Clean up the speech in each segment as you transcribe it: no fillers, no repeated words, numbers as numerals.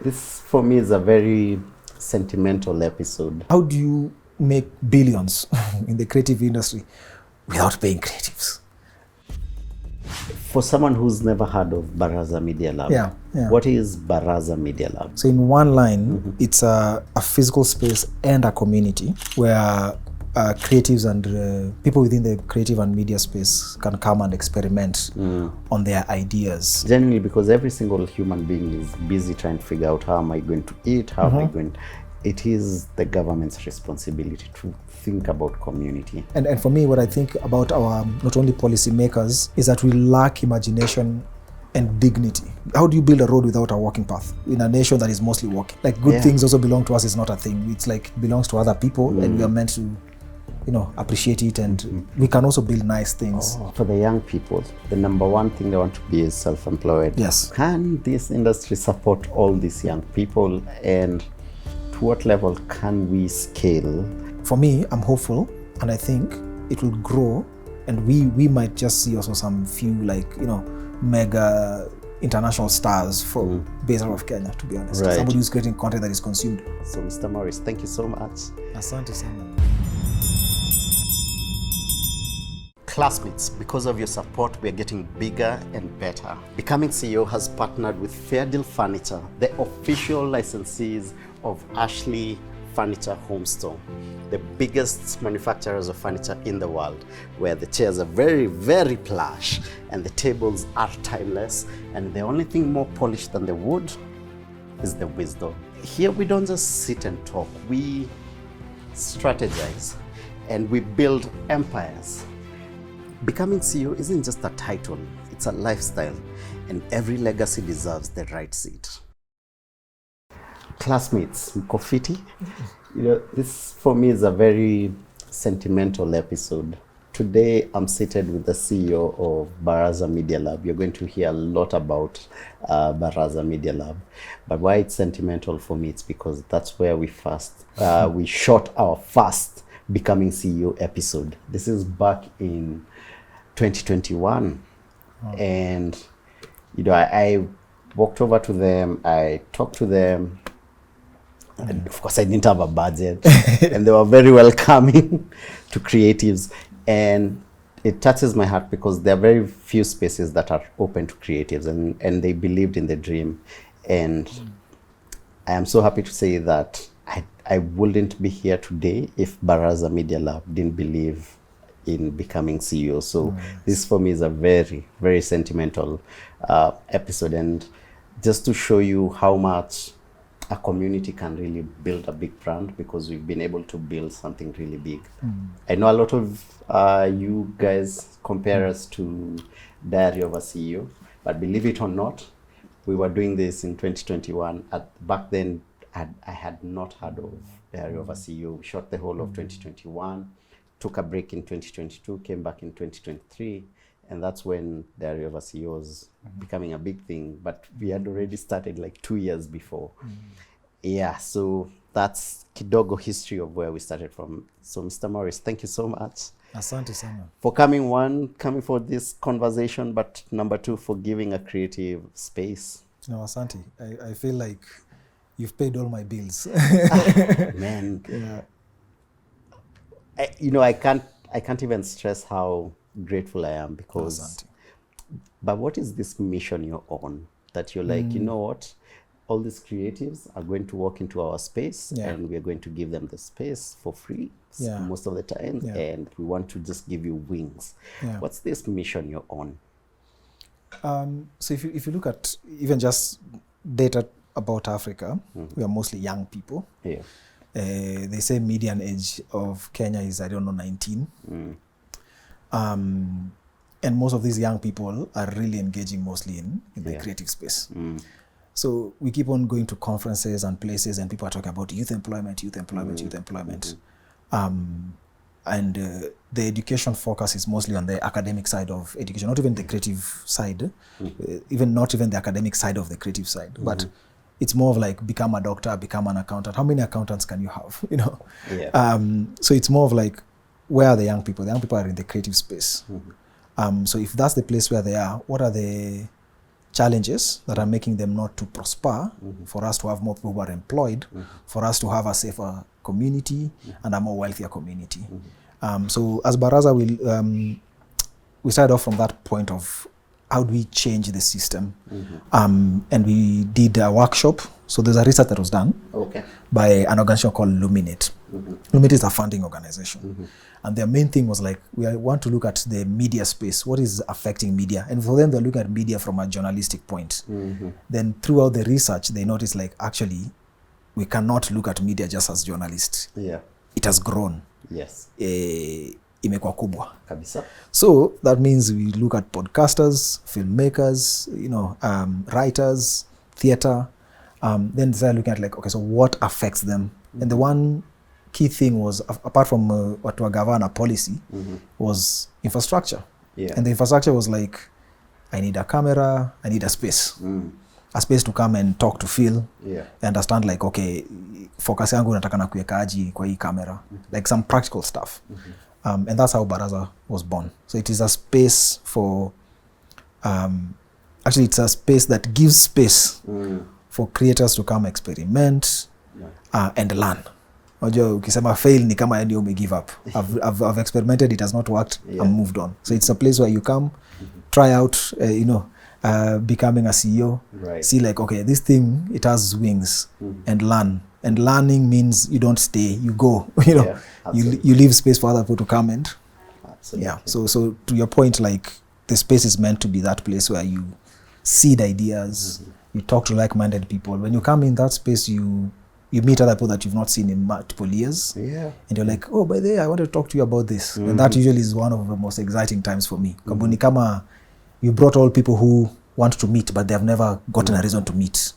This, for me, is a very sentimental episode. How do you make billions in the creative industry without paying creatives? For someone who's never heard of Baraza Media Lab, what is Baraza Media Lab? So in one line, it's a physical space and a community where creatives and people within the creative and media space can come and experiment on their ideas. Genuinely, because every single human being is busy trying to figure out how am I going to eat, how am I going to... It is the government's responsibility to think about community. And for me, what I think about our not only policy makers is that we lack imagination and dignity. How do you build a road without a walking path in a nation that is mostly walking? Like good things also belong to us is not a thing. It's like it belongs to other people and we are meant to, appreciate it, and we can also build nice things. For the young people, the number one thing they want to be is self-employed. Yes. Can this industry support all these young people, and to what level can we scale? For me, I'm hopeful, and I think it will grow, and we might just see also some few mega international stars for based out of Kenya, to be honest. Right. Somebody who's creating content that is consumed. So Mr. Maurice, thank you so much. Asante sana. Classmates, because of your support, we are getting bigger and better. Becoming CEO has partnered with Fair Deal Furniture, the official licensees of Ashley Furniture Home Store, the biggest manufacturers of furniture in the world, where the chairs are very, very plush and the tables are timeless, and the only thing more polished than the wood is the wisdom. Here we don't just sit and talk, we strategize and we build empires. Becoming CEO isn't just a title, it's a lifestyle, and every legacy deserves the right seat. Classmates, mko fiti? This for me is a very sentimental episode. Today I'm seated with the CEO of Baraza Media Lab. You're going to hear a lot about Baraza Media Lab. But why it's sentimental for me, it's because that's where we shot our first Becoming CEO episode. This is back in 2021. And I walked over to them, I talked to them, and of course I didn't have a budget and they were very welcoming to creatives, and it touches my heart because there are very few spaces that are open to creatives, and they believed in the dream. And I am so happy to say that I wouldn't be here today if Baraza Media Lab didn't believe in becoming CEO. So this for me is a very, very sentimental episode, and just to show you how much a community can really build a big brand, because we've been able to build something really big. I know a lot of you guys compare us to Diary of a CEO, but believe it or not, we were doing this in 2021. Back then, I had not heard of Diary of a CEO. We shot the whole of 2021, took a break in 2022, came back in 2023, and that's when Diary of a CEO was becoming a big thing. But we had already started like 2 years before. Yeah, so that's kidogo history of where we started from. So Mr. Maurice, thank you so much. Asante sana. For coming for this conversation, but number two, for giving a creative space. No, asante. I feel like you've paid all my bills. Man. Yeah. I can't even stress how grateful I am, because but what is this mission you're on that you're like, you know what, all these creatives are going to walk into our space and we're going to give them the space for free most of the time, and we want to just give you wings. What's this mission you're on? So if you look at even just data about Africa, we are mostly young people. They say median age of Kenya is, 19. And most of these young people are really engaging mostly in the creative space. So we keep on going to conferences and places, and people are talking about youth employment. And the education focus is mostly on the academic side of education, not even the creative side, not even the academic side of the creative side, but it's more of like become a doctor, become an accountant. How many accountants can you have? So it's more of like, where are the young people? The young people are in the creative space. So if that's the place where they are, what are the challenges that are making them not to prosper, for us to have more people who are employed, for us to have a safer community and a more wealthier community. So as Baraza, we started off from that point of how do we change the system, and we did a workshop. So there's a research that was done by an organization called Luminate. Luminate is a funding organization. And their main thing was like, we want to look at the media space. What is affecting media? And for them, they're looking at media from a journalistic point. Then throughout the research, they noticed like, actually, we cannot look at media just as journalists. It has grown. Imekuwa kubwa. So that means we look at podcasters, filmmakers, writers, theater. Then they're looking at like, okay, so what affects them? And the one key thing was, apart from what to govern a policy, was infrastructure. And the infrastructure was like, I need a camera, I need a space. A space to come and talk to Phil, understand like, okay, focus yangu nataka na kuwekaji kwa hii camera, like some practical stuff. And that's how Baraza was born. So it is a space for, actually it's a space that gives space for creators to come experiment and learn. Unajua ukisema fail ni kama yani ume give up. I've experimented, it has not worked, I'm moved on. So it's a place where you come, try out, becoming a CEO, see like, okay, this thing, it has wings, and learn. And learning means you don't stay, you go, you leave space for other people to come and, So to your point, like the space is meant to be that place where you seed ideas, you talk to like-minded people. When you come in that space, you meet other people that you've not seen in multiple years. And you're like, oh, by the way, I want to talk to you about this. And that usually is one of the most exciting times for me. Kabuni kama you brought all people who want to meet, but they have never gotten a reason to meet.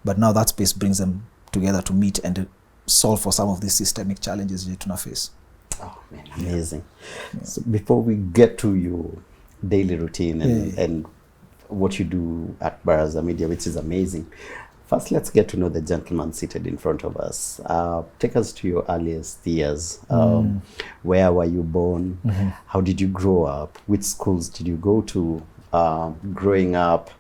But now that space brings them together to meet and solve for some of these systemic challenges we tuna face. Oh man, amazing. So before we get to your daily routine and what you do at Baraza Media, which is amazing, first let's get to know the gentleman seated in front of us. Take us to your earliest years. Where were you born? How did you grow up? Which schools did you go to growing up?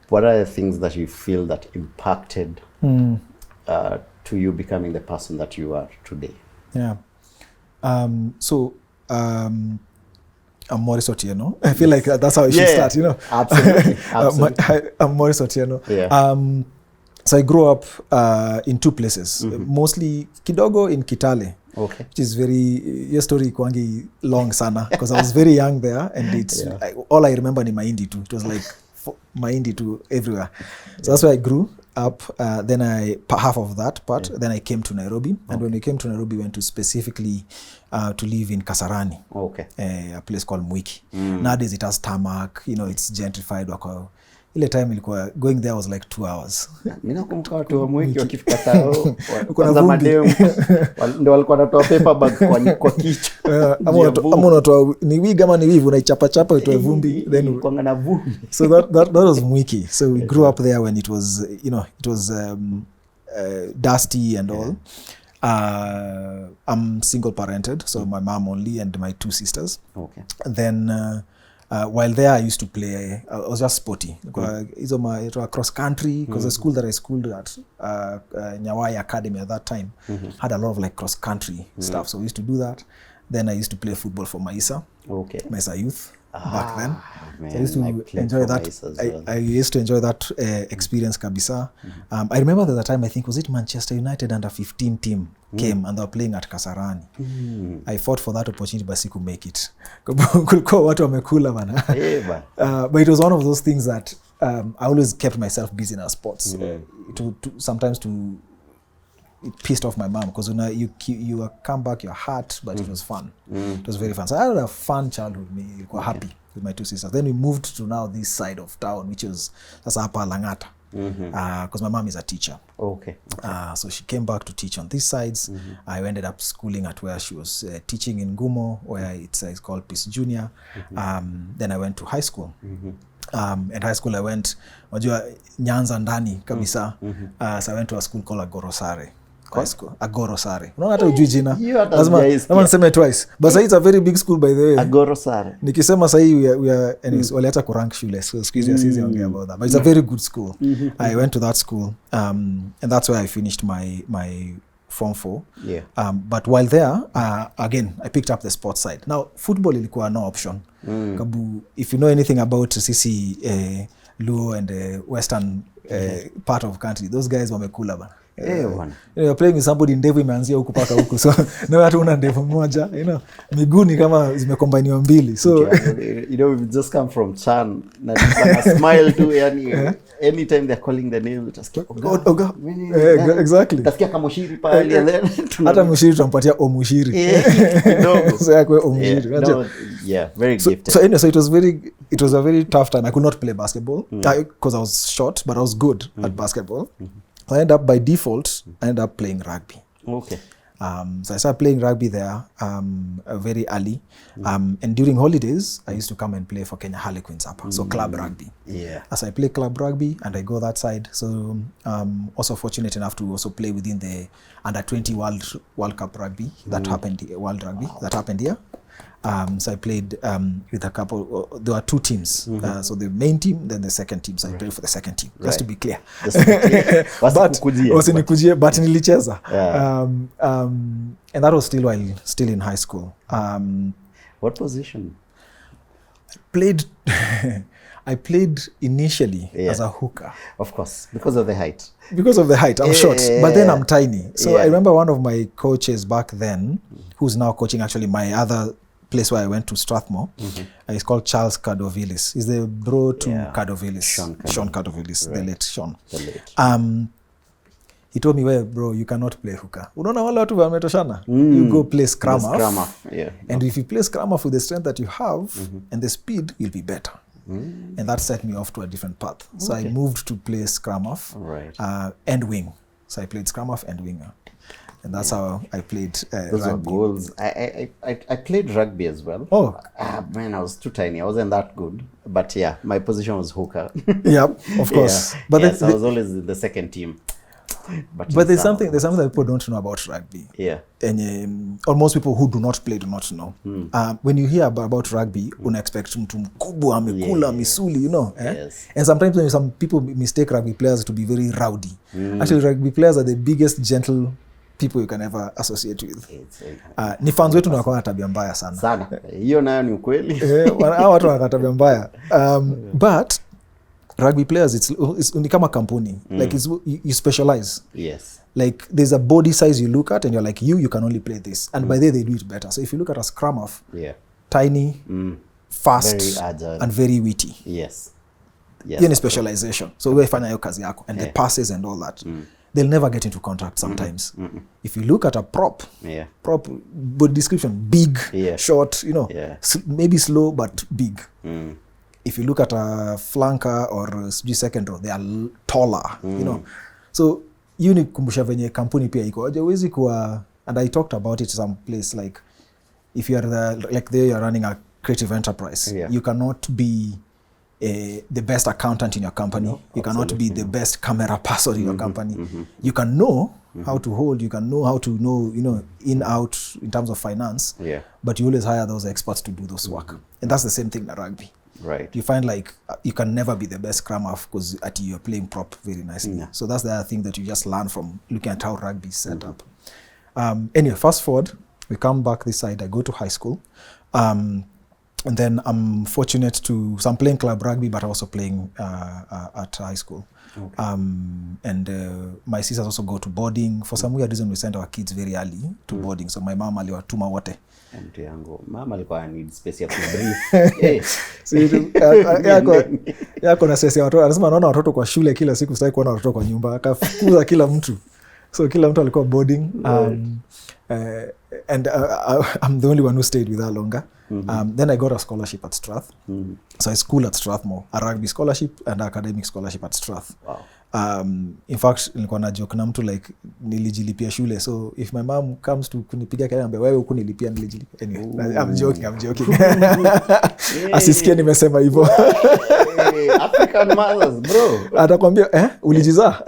What are the things that you feel that impacted to you becoming the person that you are today? I'm Maurice Otieno. I feel like that's how I should start, Absolutely. I'm Maurice Otieno. So I grew up in two places, mostly kidogo in Kitale, which is your story kwangi long sana, because I was very young there, and it's all I remember ni mahindi too. It was like mahindi to everywhere. So that's where I grew up. Then half of that part, then I came to Nairobi. And when we came to Nairobi, we went to specifically to live in Kasarani, a place called Mwiki. Nowadays it has tarmac, it's gentrified. Ile time ilikuwa going there was like 2 hours. Mimi nakumbuka watu wa Mwiki wakifika tao kwanza madem ndio walikuwa wanatoa paper bag kwa kichwa. Ama unatoa ni wig ama ni weave unaichapa chapa utoe vumbi then kwanga na vumbi. So that was Mwiki. So we grew up there when it was dusty and all. I'm single parented, so my mom only and my 2 sisters. And then while there, I used to play. I was just sporty. It was cross country because the school that I schooled at, Nyawai Academy at that time, had a lot of like cross country stuff. So we used to do that. Then I used to play football for Maisa Youth back then. Man, so I used to enjoy that. I used to enjoy that experience kabisa. I remember at the time, I think was it Manchester United under 15 team came and they were playing at Kasarani. I fought for that opportunity, but siku make it. Kulikuwa watu wamekula bana. But it was one of those things that I always kept myself busy in our sports. Sometimes it pissed off my mom because you come back, you're hurt, but it was fun. It was very fun. So I had a fun childhood. Me quite happy with my 2 sisters. Then we moved to now this side of town, which is that's Upper Langata, because my mom is a teacher. So she came back to teach on these sides. I ended up schooling at where she was teaching in Gumo, where it's called Peace Junior. Then I went to high school. At high school I went, wajua Nyanza ndani kabisa. So I went to a school called Gorosare. kwa school Agoro Sare. Unaona hata ujui jina. Lazima niseme twice. But it's a very big school by the way. Agoro Sare. Nikisema sahi we are anyways waliacha kurank shule. So excuse me sisi ongea about that. But it's a very good school. I went to that school and that's where I finished my Form 4. Yeah. But while there, again, I picked up the sports side. Now, football ilikuwa no option. Kabu, if you know anything about CC, Luo and the western part of country, those guys wamekula bana. You're playing with somebody ndevu imeanzia huku paka huku. So, no hata una ndevu moja, miguu ni kama zimekombaniwa mbili. So, we just come from Chan. Na smile too, yani, anytime they're calling the name, utasikia Oga. Exactly. Utasikia kama Mushiri pale and then hata Mushiri tunampatia Omushiri. Kidogo. So yakwe Omushiri. Very gifted. So anyway, so it was a very tough time. I could not play basketball because I was short, but I was good at basketball. So I ended up by default, I ended up playing rugby. Okay. So I started playing rugby there very early. And during holidays, I used to come and play for Kenya Harlequins up. So club rugby. Yeah. As I play club rugby and I go that side. So also fortunate enough to also play within the under-20 World Cup rugby that happened, World Rugby that happened here. So I played with a couple, there were two teams. So the main team, then the second team. So I played for the second team, just to be clear. But nilicheza. And that was still in high school. What position? I played initially as a hooker. Of course, because of the height. Because of the height, I'm short, but then I'm tiny. So I remember one of my coaches back then, who's now coaching actually my other place where I went to Strathmore. He's called Charles Cardovillis. He's the bro to Cardovillis. Sean Cardovillis, the late Sean. He told me, well, bro, you cannot play hooker. Unaona wale watu wametoshana? You go play scrum off. And if you play scrum off with the strength that you have and the speed, you'll be better. And that set me off to a different path. So I moved to play scrum off and wing. So I played scrum off and winger. And that's how I played those rugby. Were goals. I played rugby as well. Oh. Man, I was too tiny. I wasn't that good. But yeah, my position was hooker. Yep, of course. But so I was always in the second team. But there's something that people don't know about rugby. Yeah. And or most people who do not play do not know. When you hear about rugby, una expect mtu mkubwa amekula misuli, Yes. And sometimes some people mistake rugby players to be very rowdy. Actually, rugby players are the biggest gentle people you can ever associate with. Ni fans wetu na kwa tabia mbaya sana. Hiyo nayo ni ukweli. Hao watu wana tabia mbaya. But rugby players, it's ni kama kampuni. Like you specialize. Yes. Like there's a body size you look at and you're like, you can only play this. And by the way, they do it better. So if you look at a scrum off, tiny, fast, very agile, and very witty. Yes. Hiyo ni specialization. So wewe fanya hiyo kazi yako. And the passes and all that. They'll never get into contact sometimes. If you look at a prop, body description, big, short, maybe slow, but big. If you look at a flanker or second row, they are taller, So, you ni kumbusha venye kampuni pia iko. Hawezi kuwa, and I talked about it some place, like, if you are you're running a creative enterprise, you cannot be the best accountant in your company. You cannot be the best camera person in your company. You can know how to hold, you can know how to know, in, out, in terms of finance, but you always hire those experts to do those work. And that's the same thing in rugby. Right. You find like you can never be the best scrum half because you're playing prop very nicely. So that's the other thing that you just learn from looking at how rugby is set up. Anyway, fast forward, we come back this side, I go to high school. And then I'm fortunate so I'm playing club rugby, but also playing at high school. And my sisters also go to boarding. For some weird reason, we send our kids very early to boarding. So my mom aliwatuma wote. Mtu yangu, mama alikuwa need space ya kubrief. Yako na stress ya watoto. Anasema anaona watoto kwa shule kila siku, sitaki kuona watoto kwa nyumba. Akafukuza kila mtu. So kila mtu alikuwa boarding. And I'm the only one who stayed with her longer. Then I got a scholarship at Strath. So I school at Strathmore, a rugby scholarship and academic scholarship at Strath. Wow. In fact, nilikuwa na joke na mtu like nilijilipia shule. So if my mom comes to kunipigia kelele ambaye wewe huko nilipia nilijilipia. Anyway, I'm joking. Asisikie nimesema hivyo. African mothers, bro. Atakwambia ulijizaa.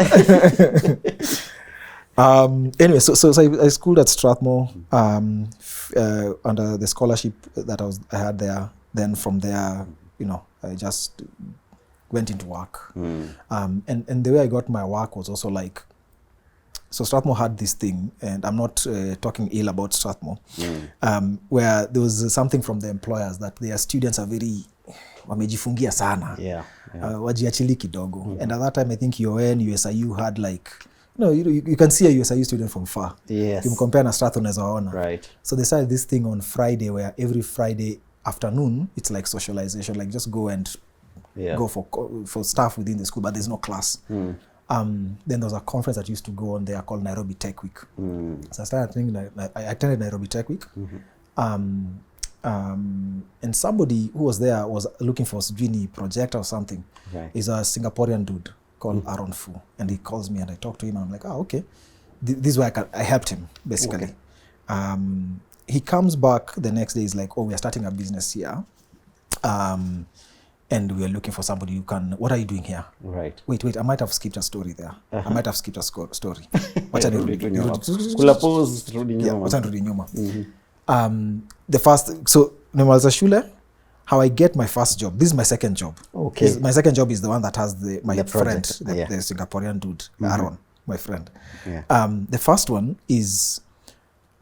Anyway, so I schooled at Strathmore under the scholarship that I had there. Then from there, I just went into work. And the way I got my work was also like, so Strathmore had this thing, and I'm not talking ill about Strathmore, where there was something from the employers that their students are very wamejifungia sana, wajiachili kidogo. And at that time, I think UN, USIU had like, you can see a USIU student from far. Yes. You compare na Strathmore as waona. Right. So they started this thing on Friday, where every Friday afternoon, it's like socialization, like just go and go for stuff within the school, but there's no class. Then there was a conference that used to go on there called Nairobi Tech Week. So I attended Nairobi Tech Week. And somebody who was there was looking for a project or something. Right. He's a Singaporean dude called Aaron Fu. And he calls me and I talk to him and I'm like, okay. This is why I helped him, basically. Okay. He comes back the next day, he's like, we are starting a business here. And we are looking for somebody who can, what are you doing here? Right. Wait, I might have skipped a story there. I might have skipped a story. Wacha nirudi nyuma. The first, so nimaliza shule, how I get my first job. This is my second job. Okay. My second job is the one that has my friend, the Singaporean dude, Aaron, my friend. Yeah. The first one is,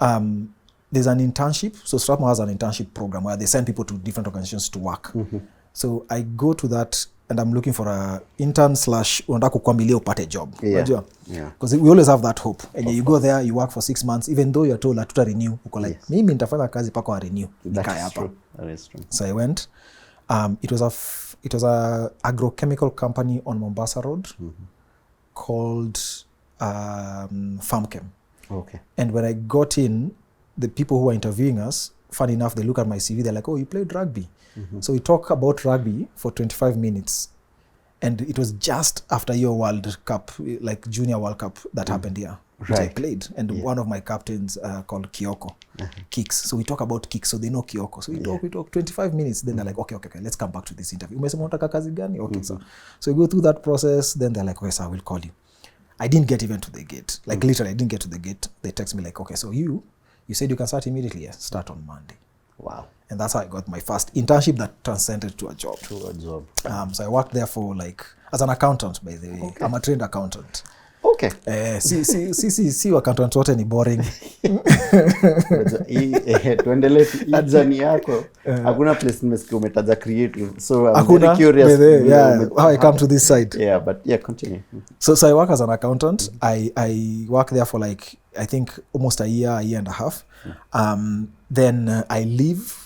there's an internship. So Strathmore has an internship program where they send people to different organizations to work. So I go to that and I'm looking for a intern / unataka kukwamilia upate job. Unajua? Because we always have that hope. And you go there, you work for 6 months, even though you're told hatuta renew. Uko like, mimi nitafanya kazi paka wa renew. That is true. So I went. It was a agrochemical company on Mombasa Road called Farmchem. Okay. And when I got in, the people who were interviewing us, funny enough, they look at my CV, they're like, you played rugby. So we talk about rugby for 25 minutes. And it was just after your World Cup, like Junior World Cup that happened here, which I played. And one of my captains called Kioko, kicks. So we talk about kicks, so they know Kioko. So we talk 25 minutes. Then they're like, okay, let's come back to this interview. Umesema unataka kazi gani? Okay, so we go through that process. Then they're like, okay, sir, we'll call you. I didn't get even to the gate. Like literally, I didn't get to the gate. They text me like, okay, so you said you can start immediately. Yes, start on Monday. Wow. And that's how I got my first internship that transcended to a job. So I worked there for as an accountant, by the way. Okay. I'm a trained accountant. Okay. See accountant wote ni boring. Tuendelee journey yako. Hakuna place nimesikia umetaja creative. So I'm very curious. How I come to this side. Yeah, but continue. So I work as an accountant. I work there for I think almost a year and a half. Then I leave.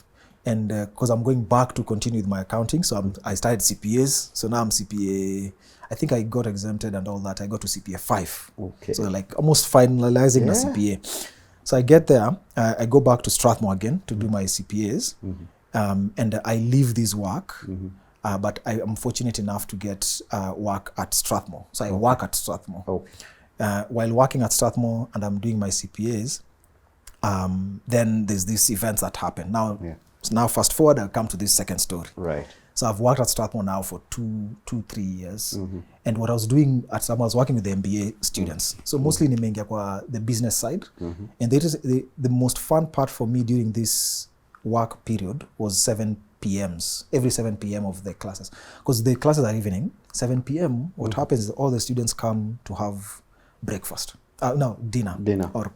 And because I'm going back to continue with my accounting, so I started CPAs. So now I'm CPA. I think I got exempted and all that. I got to CPA 5. Okay. So almost finalizing the CPA. So I get there. I go back to Strathmore again to do my CPAs. And I leave this work. But I am fortunate enough to get work at Strathmore. So I work at Strathmore. Okay. While working at Strathmore and I'm doing my CPAs, then there's these events that happen. So now fast forward, I'll come to this second story. Right. So I've worked at Strathmore now for 3 years. And what I was doing at Strathmore, I was working with the MBA students. So mostly nimeingia kwa the business side. And the most fun part for me during this work period was 7 PMs, every 7 PM of the classes. Because the classes are evening, 7 PM, what happens is all the students come to have breakfast. Dinner. Or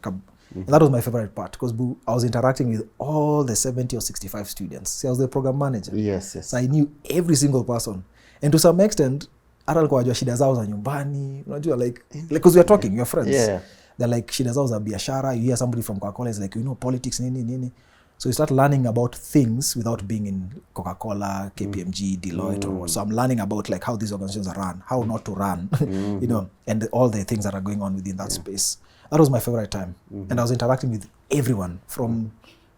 and that was my favorite part because I was interacting with all the 70 or 65 students. See, I was the program manager. Yes. So I knew every single person. And to some extent, hata alikuwa wajua shida zao za nyumbani. Unajua like because we are talking, we are friends. Yeah. They're like shida zao za biashara. You hear somebody from Coca-Cola is like, politics, nini. So you start learning about things without being in Coca-Cola, KPMG, Deloitte, or what. So I'm learning about how these organizations are run, how not to run, and all the things that are going on within that space. That was my favorite time. And I was interacting with everyone from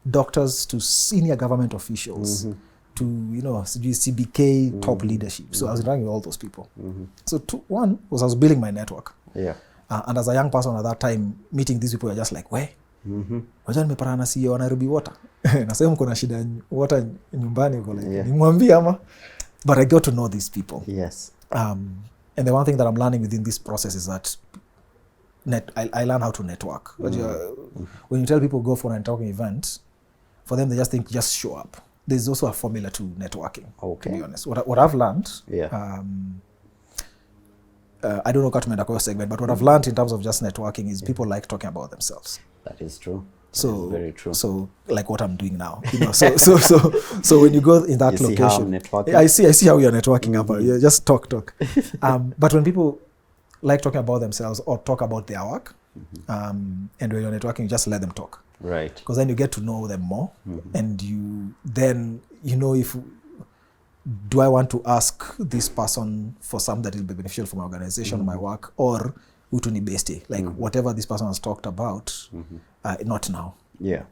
doctors to senior government officials to, CBK top leadership. So I was interacting with all those people. So one was I was building my network. Yeah. And as a young person at that time, meeting these people were just like, wajua nimepatana na CEO wa Nairobi Water. Nasema kuna shida water nyumbani uko like, nimwambie ama. But I got to know these people. Yes. And the one thing that I'm learning within this process is that I learn how to network. When you tell people go for a networking event, for them they just think just show up. There's also a formula to networking. Okay. To be honest, what I've learned. Yeah. I don't know what to make a segment, but what I've learned in terms of just networking is people like talking about themselves. That is true. So very true. So like what I'm doing now, so when you go in that you location, see how I'm networking? I see how you're networking up. Yeah, just talk. But when people like talking about themselves or talk about their work, and when you're networking, you just let them talk. Right. Because then you get to know them more, and you know if do I want to ask this person for something that will be beneficial for my organization, my work, or utuni beste, like whatever this person has talked about, not now. Yeah.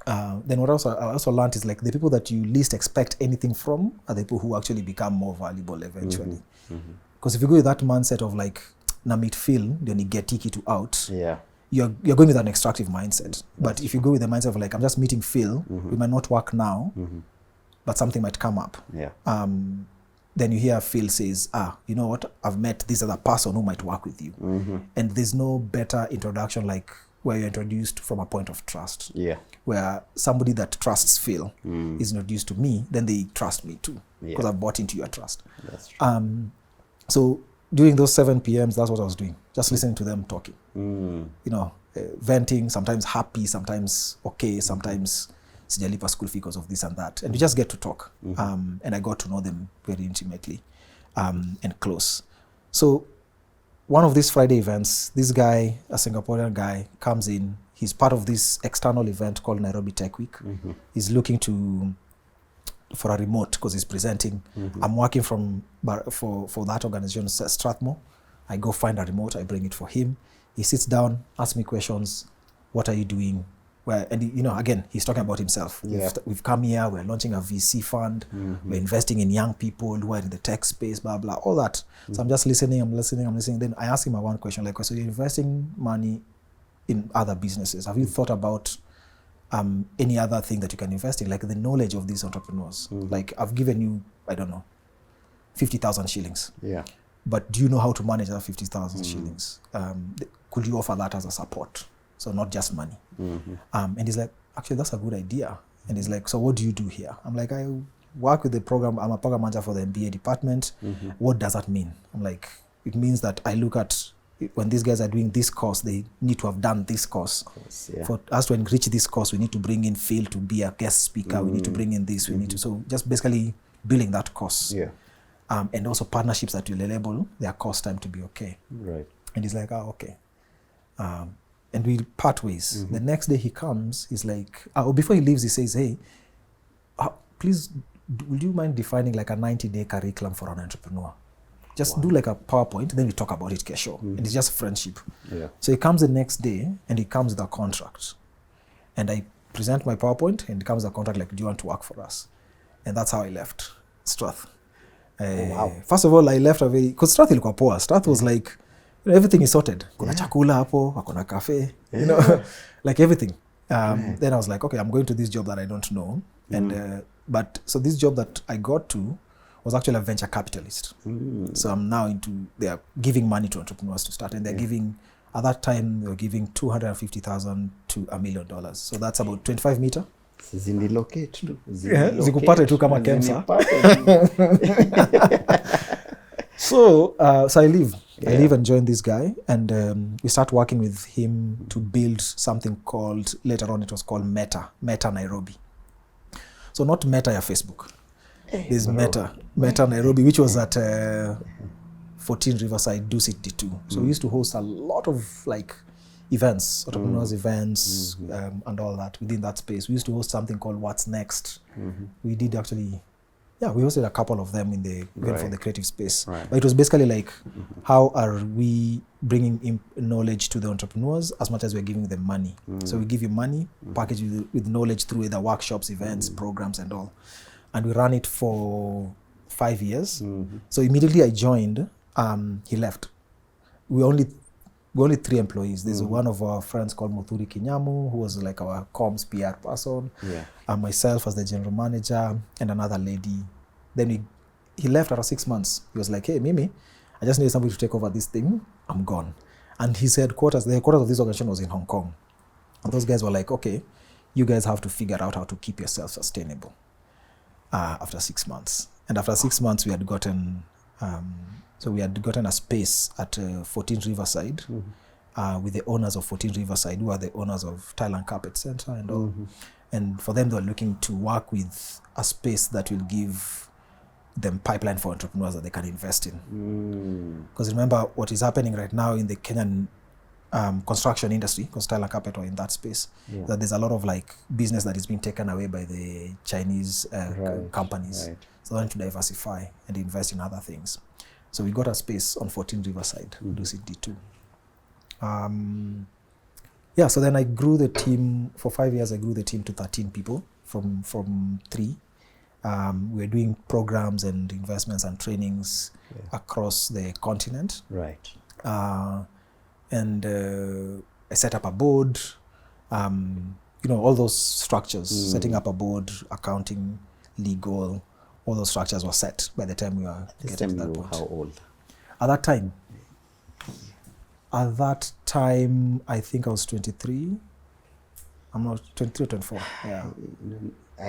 Then what I also learned is like the people that you least expect anything from are the people who actually become more valuable eventually. Because if you go with that mindset of like na meet Phil, then you get tiki to out. Yeah. You're going with an extractive mindset. But if you go with the mindset of like I'm just meeting Phil, we might not work now, but something might come up. Yeah. Then you hear Phil says, you know what, I've met this other person who might work with you. And there's no better introduction like where you're introduced from a point of trust. Yeah. Where somebody that trusts Phil is introduced to me, then they trust me too. Because I've bought into your trust. That's true. So during those 7 p.m s, that's what I was doing. Just listening to them talking. You know, venting, sometimes happy, sometimes okay, sometimes sijalipa school fee because of this and that. And we just get to talk. And I got to know them very intimately and close. So one of these Friday events, this guy, a Singaporean guy, comes in. He's part of this external event called Nairobi Tech Week. He's looking for a remote because he's presenting. I'm working for that organization, Strathmore. I go find a remote, I bring it for him. He sits down, asks me questions. What are you doing? Well, and you know, again, he's talking about himself. Yeah. We've come here, we're launching a VC fund, we're investing in young people who are in the tech space, blah, blah, all that. So I'm just listening. Then I ask him one question, like, so you're investing money in other businesses. Have you thought about any other thing that you can invest in, like the knowledge of these entrepreneurs? Like I've given you, I don't know, 50,000 shillings. Yeah. But do you know how to manage that 50,000 shillings? Could you offer that as a support? So not just money. And he's like, actually, that's a good idea. And he's like, so what do you do here? I'm like, I work with the program. I'm a program manager for the MBA department. What does that mean? I'm like, it means that I look at when these guys are doing this course, they need to have done this course. Yeah. For us to enrich this course, we need to bring in Phil to be a guest speaker. We need to bring in this. We need to, so just basically building that course. Yeah. And also partnerships that will enable their course time to be okay. Right. And he's like, okay. And we part ways. The next day he comes, he's like, before he leaves, he says, hey, please, would you mind defining like a 90-day curriculum for an entrepreneur? Just do like a PowerPoint, then we talk about it, Kesho. And it's just friendship. Yeah. So he comes the next day and he comes with a contract. And I present my PowerPoint and he comes with a contract like, do you want to work for us? And that's how I left Strath. Wow. First of all, I left because Strath ilikuwa poa. Strath was like, you know, everything is sorted. Kuna chakula hapo, hakuna cafe, you know, like everything. Then I was like, okay, I'm going to this job that I don't know. And but so this job that I got to was actually a venture capitalist. So I'm now they are giving money to entrepreneurs to start, and they're giving, at that time, they were giving $250,000 to $1 million. So that's about 25 meter. Zinilocate. Zikupate tu kama Kemsa. So I leave. I leave and join this guy, and we start working with him to build something called, later on it was called Meta Nairobi. So not Meta ya Facebook. There's Meta Nairobi, which was at 14 Riverside, Dusit D2. So we used to host a lot of like events, entrepreneurs events, and all that within that space. We used to host something called What's Next. We did actually, we hosted a couple of them for the creative space. Right. But it was basically like, how are we bringing knowledge to the entrepreneurs as much as we're giving them money? So we give you money, package with knowledge through either workshops, events, programs, and all. And we ran it for 5 years. So immediately I joined, he left. We only 3 employees. There's one of our friends called Muthuri Kinyamu, who was like our comms PR person. And myself as the general manager, and another lady. Then he left after 6 months. He was like, hey, Mimi, I just need somebody to take over this thing. I'm gone. And his headquarters, the headquarters of this organization was in Hong Kong. And those guys were like, okay, you guys have to figure out how to keep yourself sustainable after 6 months. And after 6 months, we had gotten a space at 14 Riverside with the owners of 14 Riverside, who are the owners of Thailand Carpet Center and all. And for them, they were looking to work with a space that will give them pipeline for entrepreneurs that they can invest in. Because remember, what is happening right now in the Kenyan construction industry, because Thailand Carpet were in that space, that there's a lot of like business that is being taken away by the Chinese companies. Right. So they want to diversify and invest in other things. So we got a space on 14 Riverside, Dusit D2. So then I grew the team, for 5 years I grew the team to 13 people from 3. We're doing programs and investments and trainings across the continent. Right. And I set up a board, all those structures, setting up a board, accounting, legal, all those structures were set by the time we were getting to that point. How old? At that time, I think I was 23. I'm not 23 or 24. Yeah.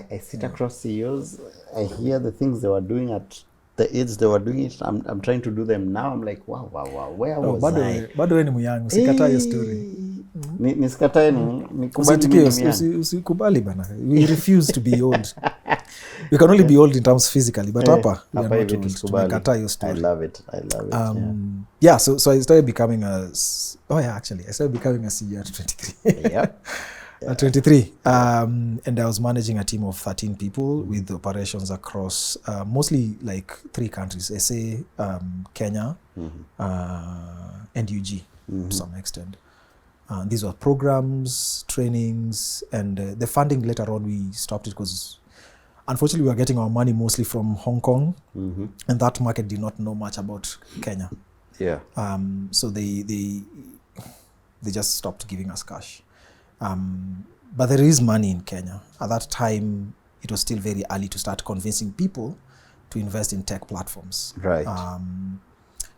I sit across CEOs. I hear the things they were doing at the age they were doing it. I'm trying to do them now. I'm like, wow. Where was I? Bado wewe ni myangu. Usikatae hiyo story. Nisikatae ni usikubali bana. We refuse to be old. We can only be old in terms physically, but hapa we are not old. Tumekataa hiyo story. I love it. So I started becoming I started becoming a CEO at 23. Yeah. At 23. And I was managing a team of 13 people with operations across mostly like 3 countries, SA, Kenya, and UG to some extent. These were programs, trainings, and the funding later on we stopped it because unfortunately we were getting our money mostly from Hong Kong, and that market did not know much about Kenya. Yeah. So they just stopped giving us cash. But there is money in Kenya. At that time, it was still very early to start convincing people to invest in tech platforms. Right.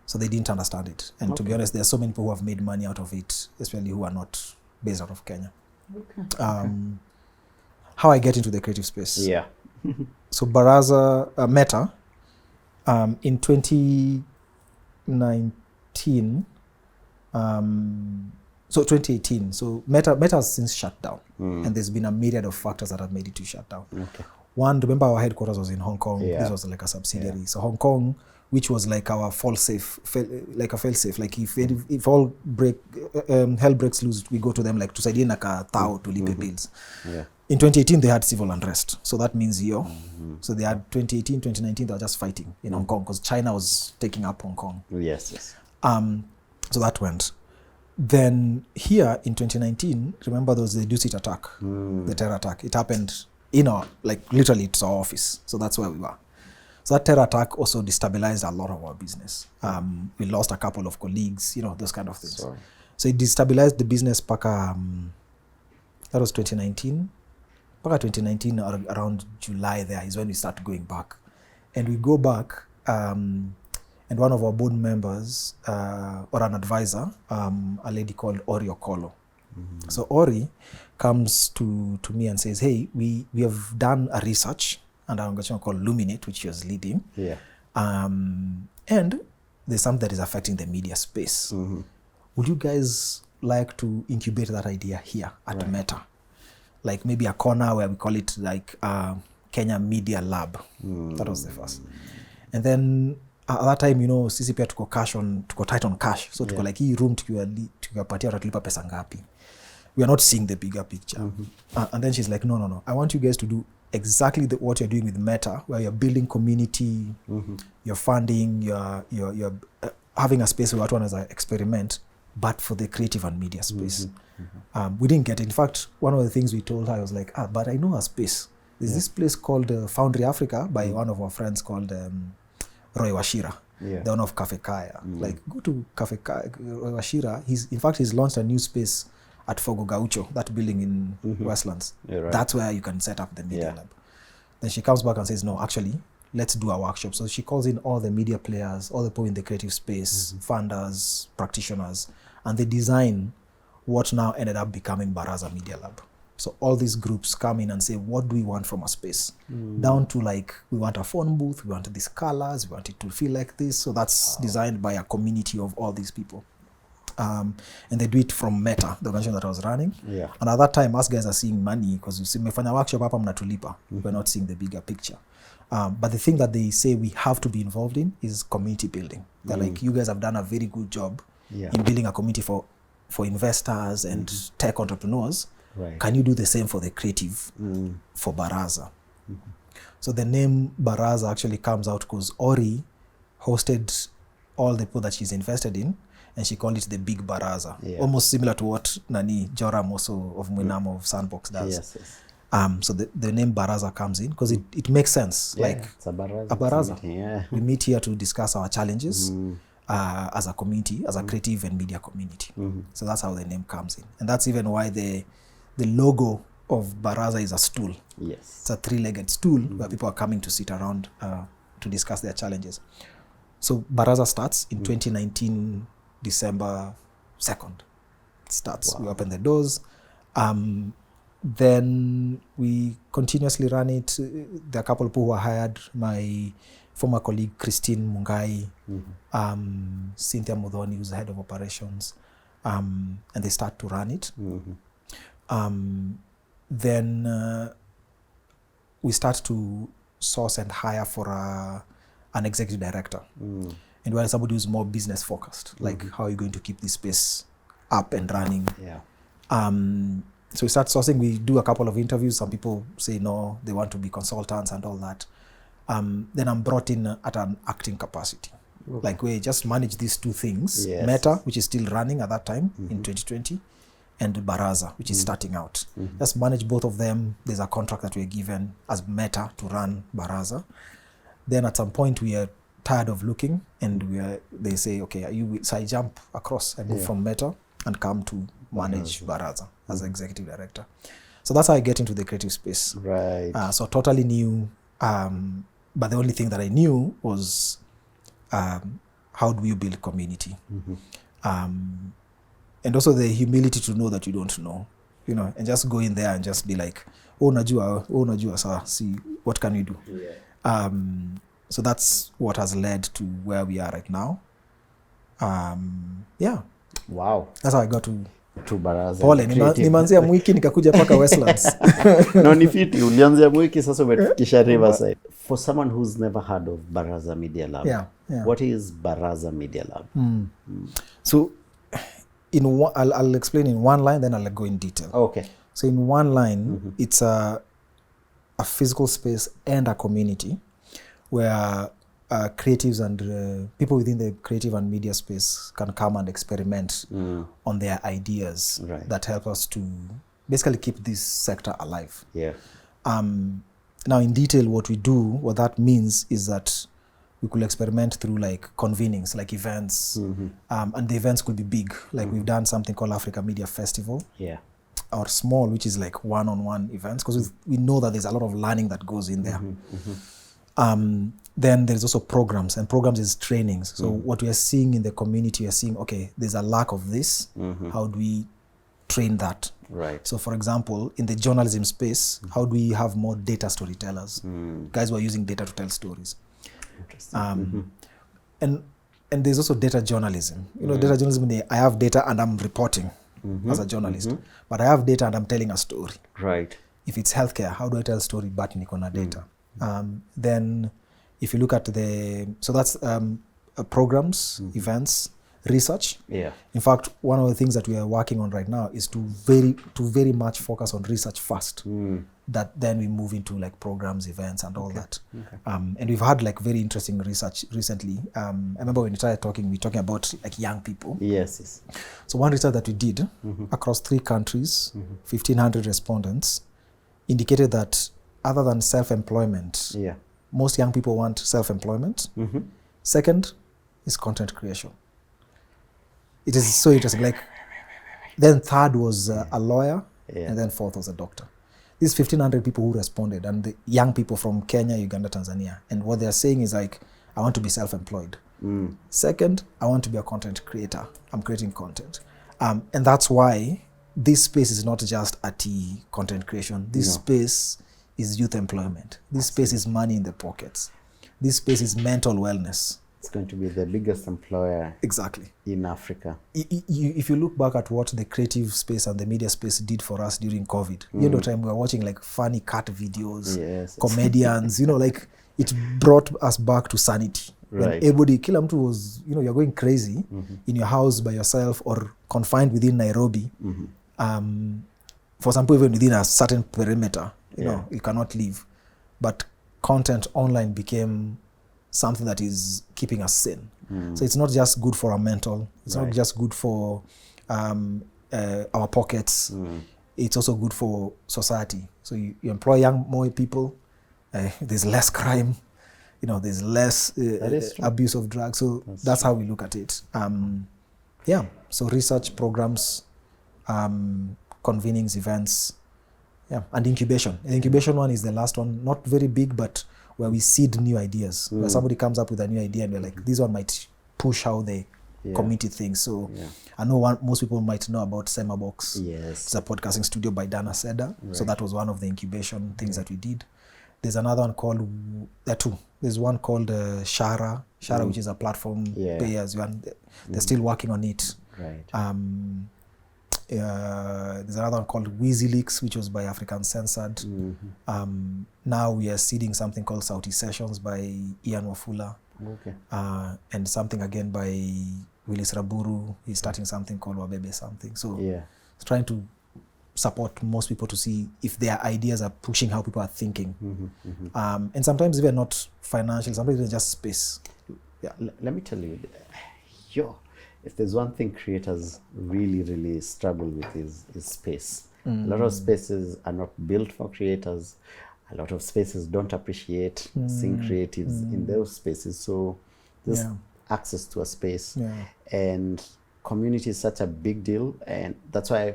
So they didn't understand it. And to be honest, there are so many people who have made money out of it, especially who are not based out of Kenya. How I get into the creative space. Yeah. So Baraza, Meta, in 2019, so 2018. So Meta has since shut down, and there's been a myriad of factors that have made it to shut down. Okay. One, remember our headquarters was in Hong Kong. Yeah. This was like a subsidiary. Yeah. So Hong Kong, which was like our fail-safe, like if all hell breaks loose, we go to them like to saidia na ka tao to lipe bills. Yeah. In 2018, they had civil unrest. So that means so they had 2018, 2019, they were just fighting in Hong Kong because China was taking up Hong Kong. Yes. So that went. Then here in 2019, remember there was the Dusit attack, the terror attack. It happened literally it's our office. So that's where we were. So that terror attack also destabilized a lot of our business. We lost a couple of colleagues, those kind of things. Sorry. So it destabilized the business paka, that was 2019. Paka 2019 around July there is when we start going back. And we go back, and one of our board members, or an advisor, a lady called Ori Okolo. So Ori comes to me and says, hey, we have done a research and an organization called Luminate, which she was leading. Yeah. And there's something that is affecting the media space. Would you guys like to incubate that idea here at Meta? Like maybe a corner where we call it like Kenya Media Lab. That was the first. And then at that time, sisi pia tuko tight on cash. So tuko like hii room tukiwapatia watatulipa pesa ngapi. We are not seeing the bigger picture. And then she's like, no. I want you guys to do exactly what you're doing with Meta, where you're building community, you're funding, you're having a space where watu wanaweza experiment, but for the creative and media space. We didn't get it. In fact, one of the things we told her, I was like, but I know a space. There's this place called Foundry Africa by one of our friends called Roy Washira, the owner of Cafe Kaya. Like, go to Cafe Kaya, Roy Washira. He's launched a new space at Fogo Gaucho, that building in Westlands. Yeah, right. That's where you can set up the media lab. Then she comes back and says, no, actually, let's do a workshop. So she calls in all the media players, all the people in the creative space, funders, practitioners, and they design what now ended up becoming Baraza Media Lab. So all these groups come in and say, what do we want from a space? Down to like, we want a phone booth, we want these colors, we want it to feel like this. So that's designed by a community of all these people. And they do it from Meta, the organization that I was running. Yeah. And at that time, us guys are seeing money because you see, mefanya workshop hapa mnatulipa. We're not seeing the bigger picture. But the thing that they say we have to be involved in is community building. They're like, you guys have done a very good job in building a community for investors and tech entrepreneurs. Right. Can you do the same for the creative for Baraza? So the name Baraza actually comes out because Ori hosted all the people that she's invested in, and she called it the Big Baraza. Yeah. Almost similar to what Nani Joram also of Mwinamo of Sandbox does. Yes, yes. So the name Baraza comes in because it makes sense. Yeah, like it's a Baraza. A Baraza. Yeah. We meet here to discuss our challenges as a community, as a creative and media community. So that's how the name comes in. And that's even why the logo of Baraza is a stool. Yes. It's a 3-legged stool where people are coming to sit around to discuss their challenges. So Baraza starts in 2019, December 2nd. It starts. Wow. We open the doors. Then we continuously run it. There are a couple of people who are hired. My former colleague, Christine Mungai, Cynthia Mudhoni, who's the head of operations, and they start to run it. Then we start to source and hire for an executive director. And where somebody who's more business focused, like how are you going to keep this space up and running? Yeah. So we start sourcing. We do a couple of interviews. Some people say no, they want to be consultants and all that. Then I'm brought in at an acting capacity. Okay. Like we just manage these two things. Yes. Meta, which is still running at that time in 2020, and Baraza, which is starting out. Just manage both of them. There's a contract that we're given as Meta to run Baraza. Then at some point we are tired of looking, and they say, okay, so I jump across and move from Meta and come to manage Baraza as executive director. So that's how I get into the creative space. Right. So totally new, but the only thing that I knew was how do you build community? And also the humility to know that you don't know, and just go in there and just be like, najua, sir, see, what can we do? Yeah. So that's what has led to where we are right now. Yeah. Wow. That's how I got to Baraza. Pole, nimeanzia Mwiki nikakuja paka Westlands. No, ni fiti, ulianzia Mwiki sasa umefikisha Riverside. For someone who's never heard of Baraza Media Lab, what is Baraza Media Lab? So I'll explain in one line, then I'll go in detail. Okay. So in one line, it's a physical space and a community where creatives and people within the creative and media space can come and experiment on their ideas that help us to basically keep this sector alive. Yeah. Now in detail, what we do, what that means is that we could experiment through like convenings, like events, and the events could be big. Like we've done something called Africa Media Festival. Yeah. Or small, which is like one-on-one events, because we know that there's a lot of learning that goes in there. Then there's also programs, and programs is trainings. So what we are seeing in the community, we are seeing, okay, there's a lack of this. How do we train that? Right. So for example, in the journalism space, how do we have more data storytellers? Guys who are using data to tell stories. Interesting. And there's also data journalism. Data journalism, I have data and I'm reporting as a journalist, but I have data and I'm telling a story. Right. If it's healthcare, how do I tell a story but niko na data? Then if you look at so that's programs, events, research. Yeah. In fact, one of the things that we are working on right now is to very much focus on research first. That then we move into like programs, events, and all that. Okay. And we've had like very interesting research recently. I remember when we started talking, we were talking about like young people. Yes. So one research that we did across 3 countries, 1,500 respondents, indicated that other than self-employment, most young people want self-employment. Second is content creation. It is so interesting. Like, then third was a lawyer, and then fourth was a doctor. These 1,500 people who responded, and the young people from Kenya, Uganda, Tanzania, and what they're saying is like, I want to be self-employed. Second, I want to be a content creator. I'm creating content. And that's why this space is not just IT content creation. This space is youth employment. This space is money in the pockets. This space is mental wellness. It's going to be the biggest employer exactly in Africa. If you look back at what the creative space and the media space did for us during COVID, you know, time we were watching like funny cat videos, comedians, you know, like it brought us back to sanity. When everybody, kila mtu was, you know, you're going crazy in your house by yourself or confined within Nairobi. For some people, even within a certain perimeter, you know, you cannot leave. But content online became something that is keeping us sane. So it's not just good for our mental. It's not just good for our pockets. It's also good for society. So you employ more people. There's less crime. You know, there's less abuse of drugs. So that's how we look at it. So research programs, convenings, events, and incubation. The incubation one is the last one. Not very big, but where we seed new ideas, where somebody comes up with a new idea and we're like, this one might push how the community thinks. So I know most people might know about Semabox. It's a podcasting studio by Dana Seda. So that was one of the incubation things that we did. There's another one called, two. There's one called Shara, which is a platform pay as you earn. They're still working on it. There's another one called WYSILYX, which was by African Censored. Now we are seeding something called Sauti Sessions by Ian Wafula. And something again by Willis Raburu. He's starting something called Wabebe something. So it's trying to support most people to see if their ideas are pushing how people are thinking. And sometimes even not financial, sometimes even just space. Let me tell you, if there's one thing creators really struggle with is space. A lot of spaces are not built for creators. A lot of spaces don't appreciate seeing creatives in those spaces. So there's access to a space. And community is such a big deal. And that's why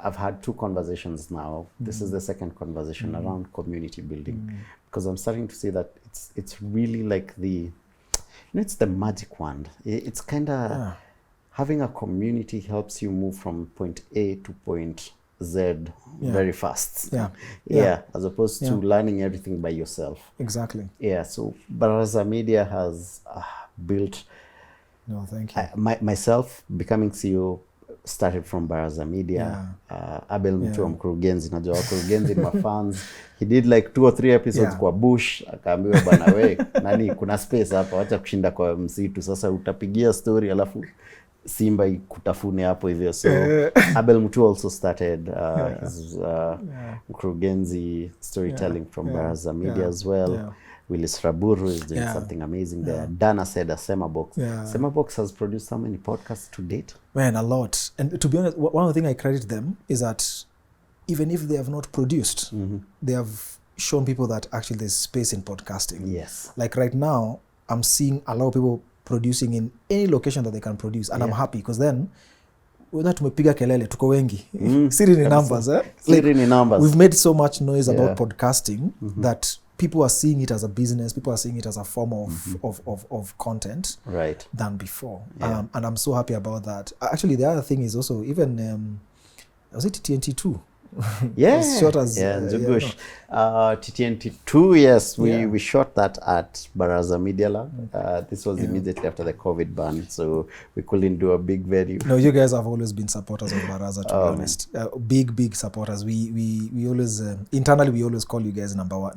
I've had 2 conversations now. This is the second conversation around community building. Because I'm starting to see that it's really like it's the magic wand. It's kind of having a community helps you move from point A to point Z very fast. As opposed to learning everything by yourself. Exactly. So Baraza Media has built. No, thank you. Myself becoming CEO started from Baraza Media. Abel Mtua mkurugenzi, najua wakurugenzi ni mafans. He did like 2 or 3 episodes kwa bush, akaambiwa bana we, nani kuna space hapa, wacha kushinda kwa msitu, sasa utapigia story alafu simba ikutafune hapo hivyo. So Abel Mtua also started his mkurugenzi storytelling from Baraza Media as well. Willis Raburu is doing something amazing there. Dana said Semabox. Semabox has produced how many podcasts to date? Man, a lot. And to be honest, one of the things I credit them is that even if they have not produced, they have shown people that actually there's space in podcasting. Like right now, I'm seeing a lot of people producing in any location that they can produce. And I'm happy because then whether tumepiga kelele tuko wengi. Siri ni numbers, Siri ni numbers. We've made so much noise about podcasting that people are seeing it as a business, people are seeing it as a form of content than before. And I'm so happy about that. Actually, the other thing is also even, was it TNT2? As short as Nzugush. TTNT2, we shot that at Baraza Media Lab. This was immediately after the COVID ban, so we couldn't do a big venue. No, you guys have always been supporters of Baraza, to be honest. Big supporters. We always internally we always call you guys number 001.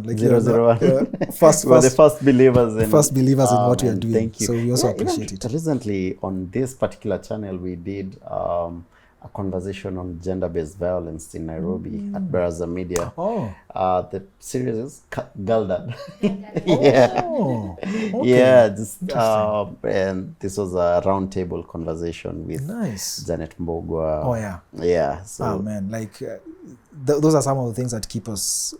Like 001. First we're the first believers in what you are doing. Thank you. So we also appreciate it. Recently on this particular channel we did a conversation on gender-based violence in Nairobi at Baraza Media. The series is Girl Dad. And this was a roundtable conversation with Janet Mbogwa. So man, like those are some of the things that keep us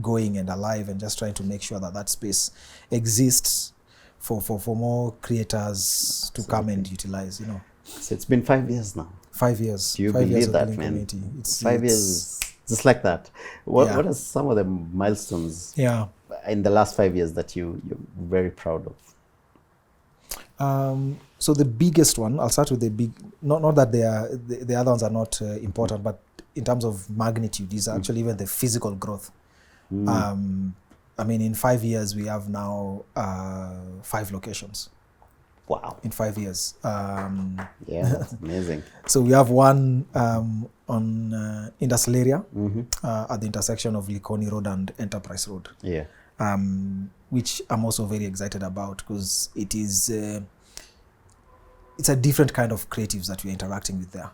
going and alive, and just trying to make sure that space exists for more creators to come and utilize. So it's been 5 years now. 5 years. Do you 5 believe years that, man? It's 5 years, just like that. What are some of the milestones in the last 5 years that you're very proud of? So the biggest one, I'll start with the big, not that the other ones are not important, but in terms of magnitude, is actually even the physical growth. I mean, in 5 years, we have now 5 locations. Wow. In 5 years. Yeah, that's amazing. So we have one on industrial area at the intersection of Likoni Road and Enterprise Road. Yeah. Which I'm also very excited about because it is it's a different kind of creatives that we're interacting with there.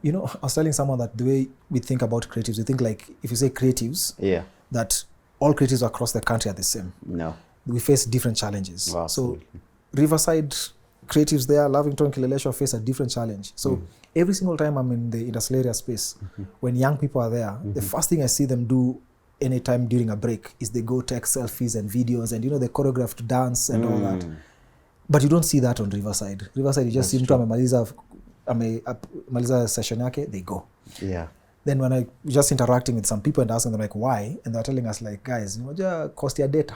You know, I was telling someone that the way we think about creatives, we think like if you say creatives, that all creatives across the country are the same. No. We face different challenges. Wow, so Riverside creatives there, Lavington, Kileleshwa face a different challenge. So every single time I'm in the industrial area space, when young people are there, the first thing I see them do anytime during a break is they go take selfies and videos and, you know, the choreographed dance and all that. But you don't see that on Riverside. Riverside, you just see mtu amemaliza session yake, they go. Yeah. Then when I just interacting with some people and asking them like why, and they're telling us like, guys, you know, cost your data.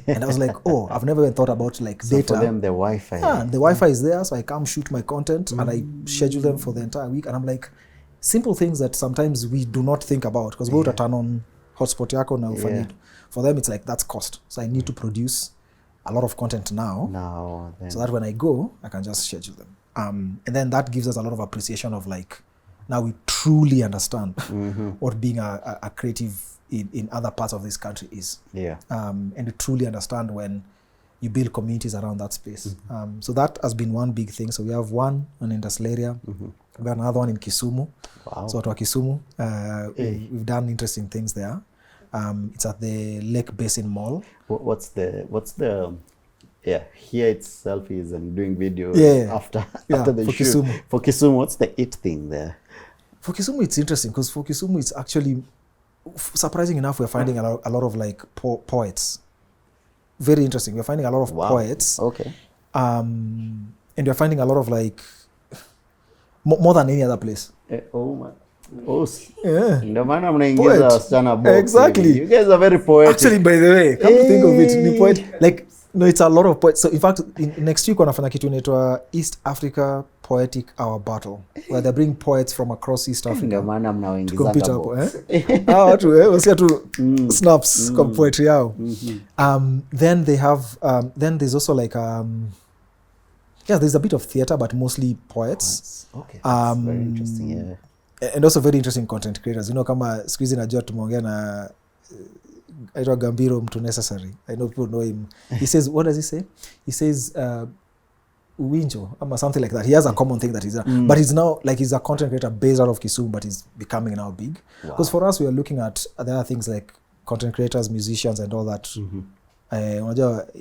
And I was like, oh, I've never even thought about like So data. for them, the Wi-Fi. Yeah, the Wi-Fi is there, so I come shoot my content and I schedule them for the entire week. And I'm like, simple things that sometimes we do not think about because we'll turn on hotspot yako na ufanye. For them, it's like, that's cost. So I need to produce a lot of content now Then. so that when I go, I can just schedule them. And then that gives us a lot of appreciation of like, now we truly understand what being a creative in other parts of this country is. Yeah. And we truly understand when you build communities around that space. So that has been one big thing. So we have one in industrial area. We have another one in Kisumu. Wow. So at Kisumu, we've done interesting things there. It's at the Lake Basin Mall. What's the here it's selfies and doing videos after the for shoot. Kisumu. For Kisumu, what's the it thing there? For Kisumu, it's interesting because for Kisumu, it's actually surprising enough. We're finding a lot of like poets. Very interesting. We're finding a lot of poets. Okay. And we're finding a lot of like more than any other place. Oh my. Oh, Yeah. ndio maana mnaingiza wasichana box. Exactly. You guys are very poetic. Actually, by the way, come to think of it, ni poet, like, no, it's a lot of poets. So in fact, next week wanafanya kitu inaitwa East Africa Poetic Hour Battle, where they bring poets from across East Africa Ndio maana to mnaingiza compete box. hapo. Watu wasia tu snaps kwa poetry yao. Then they have then there's also like there's a bit of theater but mostly poets. Okay. That's very interesting. Yeah. And also very interesting content creators. You know, kama siku hizi najua tumeongea na aitwa Gambiro mtu necessary. I know people know him. He says, what does he say? He says Uwinjo or something like that. He has a common thing that he's but he's now like he's a content creator based out of Kisumu, but he's becoming now big. Because for us, we are looking at other things like content creators, musicians, and all that.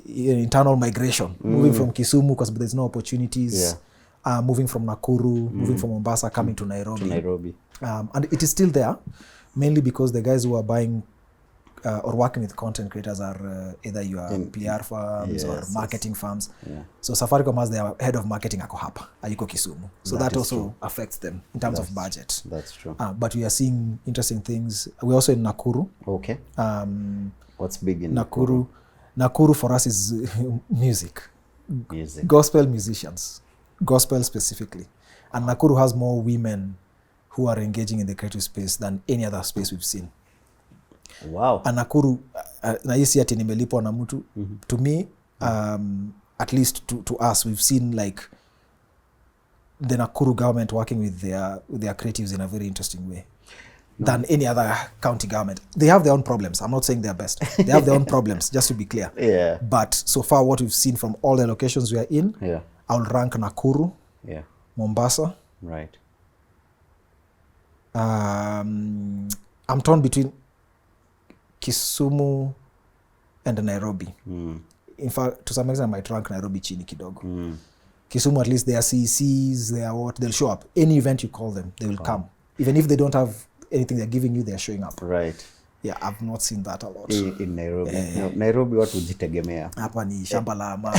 Internal migration, moving from Kisumu because there's no opportunities. Moving from Nakuru, moving from Mombasa, coming to Nairobi. And it is still there, mainly because the guys who are buying or working with content creators are either your PR firms or marketing firms. So Safaricom has their head of marketing ako hapa, ayuko Kisumu. So that also affects them in terms of budget. That's true. But we are seeing interesting things. We're also in Nakuru. Okay. What's big in Nakuru? Nakuru for us is music. Gospel musicians. Gospel specifically. And Nakuru has more women who are engaging in the creative space than any other space we've seen. Wow. And Nakuru, na hisi ati nimelipwa na mtu, to me, at least to us, we've seen like the Nakuru government working with their creatives in a very interesting way than any other county government. They have their own problems. I'm not saying they're best. They have their own problems, just to be clear. Yeah. But so far what we've seen from all the locations we are in, I'll rank Nakuru, Mombasa. Right. I'm torn between Kisumu and Nairobi. In fact, to some extent, I might rank Nairobi chini kidogo. Kisumu, at least they are CECs, they are what? They'll show up. Any event you call them, they will come. Even if they don't have anything they're giving you, they're showing up. Right. Yeah, I've not seen that a lot. In Nairobi. No, Nairobi watu hujitegemea. Hapa ni shamba la ama.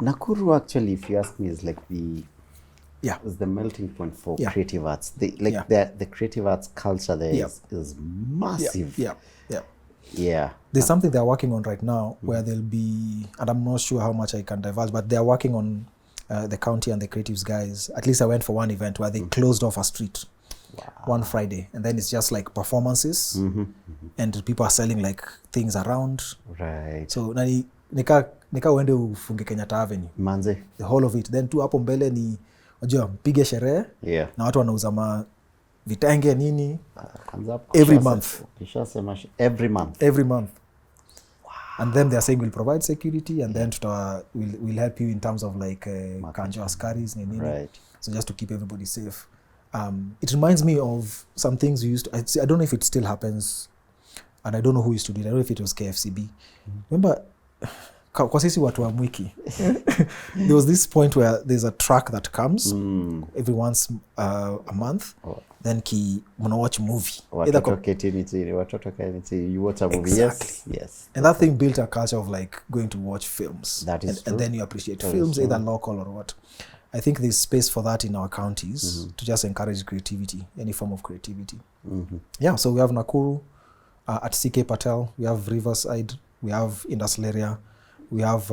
Nakuru actually, if you ask me, is like is the melting point for creative arts. The creative arts culture there is massive. Yeah. There's something they're working on right now where there'll be, and I'm not sure how much I can divulge, but they're working on the county and the creatives guys. At least I went for one event where they closed off a street one Friday, and then it's just like performances, and people are selling like things around. Right. So nika uende ufunge Kenyatta Avenue. Manze. The whole of it. Then tu hapo mbele ni unajua mpige sherehe. Yeah. Na watu wanauza vitenge nini. Every month. Every month. Wow. And then they are saying we'll provide security, and then we'll help you in terms of like kanjo askaris nini. Right. So just to keep everybody safe. It reminds me of some things we used to, I don't know if it still happens, and I don't know who used to do it. I don't know if it was KFCB. Remember, kwa sisi watu wa Mwiki, there was this point where there's a truck that comes every once a month. Then muna watch movie. Watoto you watch a movie. Exactly. Yes. And that thing built a culture of like going to watch films. That is true. And then you appreciate films, either local or what. I think there's space for that in our counties to just encourage creativity, any form of creativity. Yeah, so we have Nakuru, at CK Patel, we have Riverside, we have industrial area, we have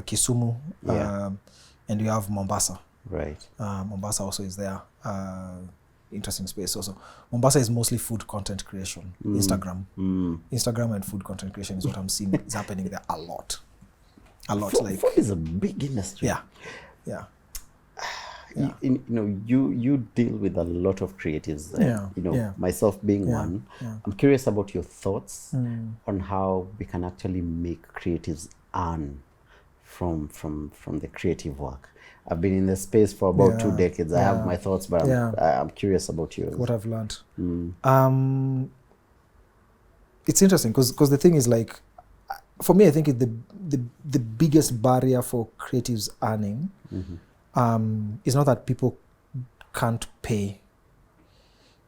Kisumu, and we have Mombasa. Right. Mombasa also is there. Interesting space also. Mombasa is mostly food content creation. Instagram and food content creation is what I'm seeing is happening there a lot. Food is a big industry. Yeah. You deal with a lot of creatives. Myself being one. I'm curious about your thoughts on how we can actually make creatives earn from the creative work. I've been in the space for about 2 decades. I have my thoughts, but I'm curious about yours. What I've learned. It's interesting because the thing is like, for me, I think the biggest barrier for creatives earning is not that people can't pay.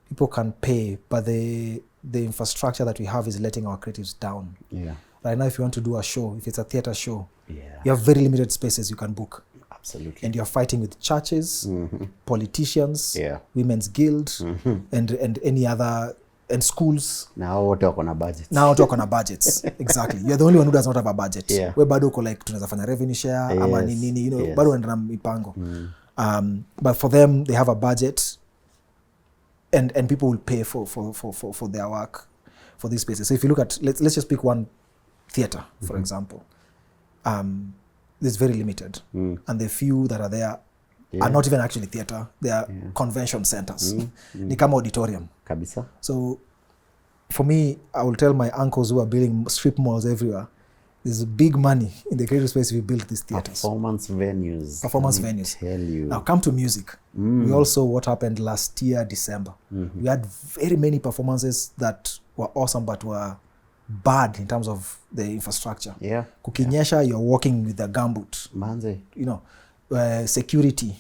People can pay, but the infrastructure that we have is letting our creatives down. Yeah. Right now, if you want to do a show, if it's a theater show, you have very limited spaces you can book. Absolutely. And you're fighting with churches, politicians, women's guild, and any other, and schools. Now what talk on a budget? Budgets. Exactly. You're the only one who does not have a budget. Yeah. Where bado uko like tunaweza fanya revenue share ama nini, bado unaenda na mipango. But for them, they have a budget, and people will pay for their work, for these spaces. So if you look at, let's just pick one theater, for example. It's very limited, and the few that are there are not even actually theater. They are convention centers. Ni kama auditorium. Kabisa. So for me, I will tell my uncles who are building strip malls everywhere, there's big money in the creative space if you build these theaters. Performance venues. Tell you. Now come to music. We also, what happened last year, December. We had very many performances that were awesome but were bad in terms of the infrastructure. Kukinyesha, you're walking with a gumboot. Manze. Security.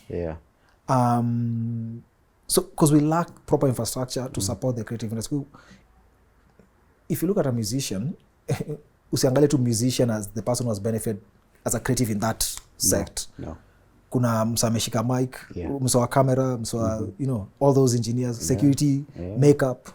So because we lack proper infrastructure to support the creative industry. If you look at a musician, usiangalie tu musician as the person who has benefited as a creative in that sect. No. Kuna msa ameshika mic, msa wa camera, msa wa, all those engineers, security, makeup.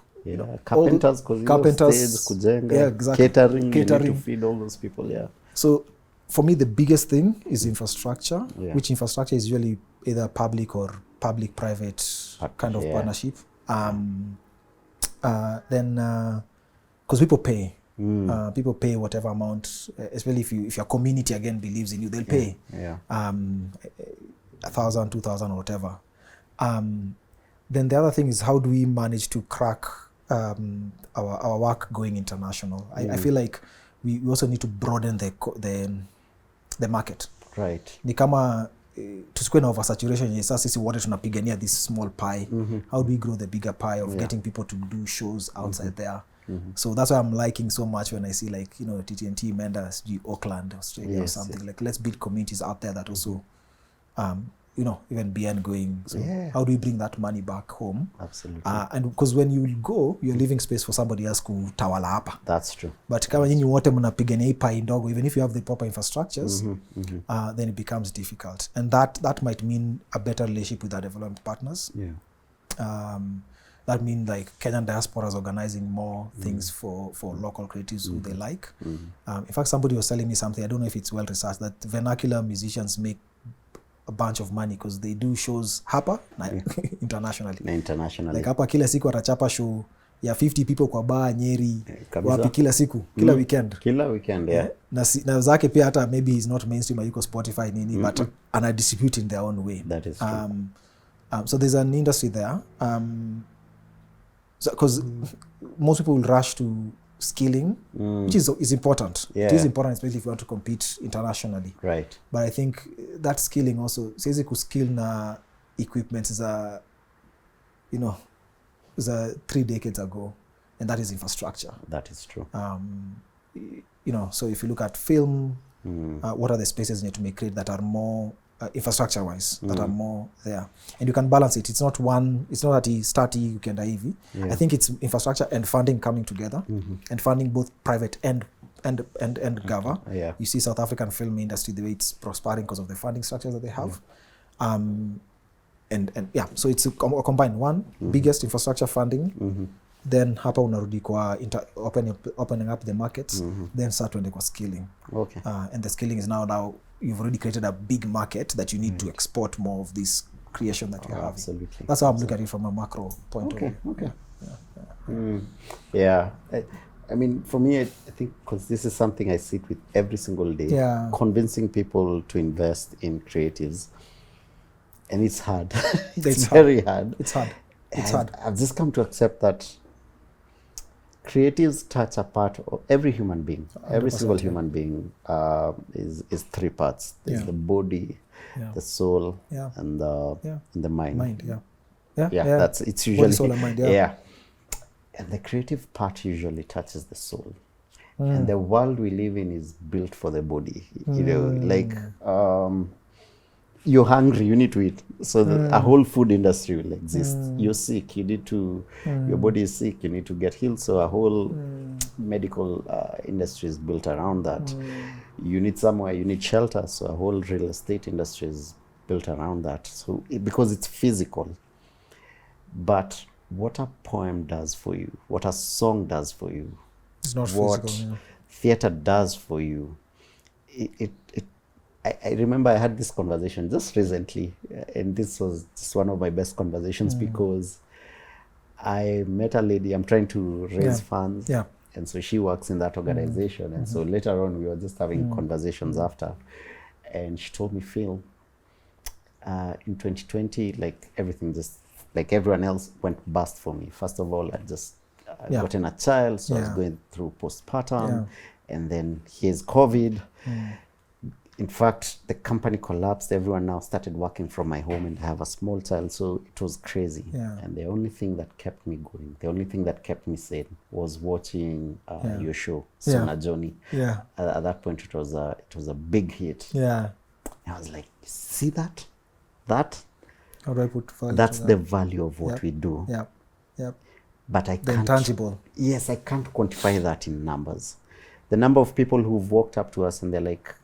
Carpenters, stage, kujenga, exactly. Catering, you need to feed all those people. So for me, the biggest thing is infrastructure, which infrastructure is usually either public or public-private kind of partnership. Then, because people pay. People pay whatever amount, especially if your community again believes in you, they'll pay 1,000, 2,000 or whatever. Then the other thing is, how do we manage to crack our work going international? I feel like we also need to broaden the market. Right. Ni kama tusikuwe na oversaturation yenye sasa sisi wote tunapigania this small pie. How do we grow the bigger pie of getting people to do shows outside there? So that's why I'm liking so much when I see like, TTNT imeenda Auckland, Australia or something. Like, let's build communities out there that also, even beyond going. So how do we bring that money back home? Absolutely. And because when you will go, you're leaving space for somebody else kutawala hapa. That's true. But kama nyinyi wote mnapigania hii pie ndogo, even if you have the proper infrastructures, then it becomes difficult. And that might mean a better relationship with our development partners. That means like Kenyan diaspora is organizing more things for local creatives who they like. In fact, somebody was telling me something, I don't know if it's well researched, that vernacular musicians make a bunch of money because they do shows hapa internationally. Like hapa kila siku atachapa show ya 50 people kwa bar Nyeri, wapi kila siku, kila weekend. Kila weekend, yeah. Na zake pia hata maybe is not mainstream, yuko Spotify nini, but ana distribute in their own way. That is true. So there's an industry there. Because most people will rush to skilling, which is important. Yeah. It is important, especially if you want to compete internationally. Right. But I think that skilling also, says ku skill na equipment is a 3 decades ago, and that is infrastructure. That is true. So if you look at film, what are the spaces you need to make create that are more infrastructure-wise, that are more there, and you can balance it. It's not that you start ukienda hivi. I think it's infrastructure and funding coming together, and funding both private and government. Yeah. You see South African film industry, the way it's prospering because of the funding structures that they have. So it's a combined one, biggest infrastructure funding, then hapa unarudi kwa opening up the markets, then start tuende kwa skilling. Okay. And the skilling is now you've already created a big market that you need to export more of this creation that you have. Absolutely. That's how I'm looking at it from a macro point of view. Okay. Yeah. I mean, for me, I think because this is something I sit with every single day, convincing people to invest in creatives, and it's hard. It's very hard. It's hard. It's hard. I've just come to accept that creatives touch a part of every human being. Every single human being is 3 parts. There's the body, the soul, and the mind. It's usually body, soul, and mind. And the creative part usually touches the soul. And the world we live in is built for the body. You're hungry, you need to eat. So a whole food industry will exist. You're sick, you need to, your body is sick, you need to get healed. So a whole medical industry is built around that. You need somewhere, you need shelter. So a whole real estate industry is built around that. So because it's physical. But what a poem does for you, what a song does for you, it's not what physical, theater does for you, I remember I had this conversation just recently, and this was just one of my best conversations because I met a lady, I'm trying to raise funds, and so she works in that organization, and so later on we were just having conversations after, and she told me, Phil, in 2020, like everything just, like everyone else, went bust for me. First of all, I just gotten a child, so I was going through postpartum, and then here's COVID. In fact, the company collapsed. Everyone now started working from my home, and I have a small child, so it was crazy. And the only thing that kept me going, the only thing that kept me sane was watching your show, Sona Johnny. At that point, it was a big hit. I was like, see that? How do I put value? That's the value of what we do. But I can't. Intangible. Yes, I can't quantify that in numbers. The number of people who've walked up to us and they're like,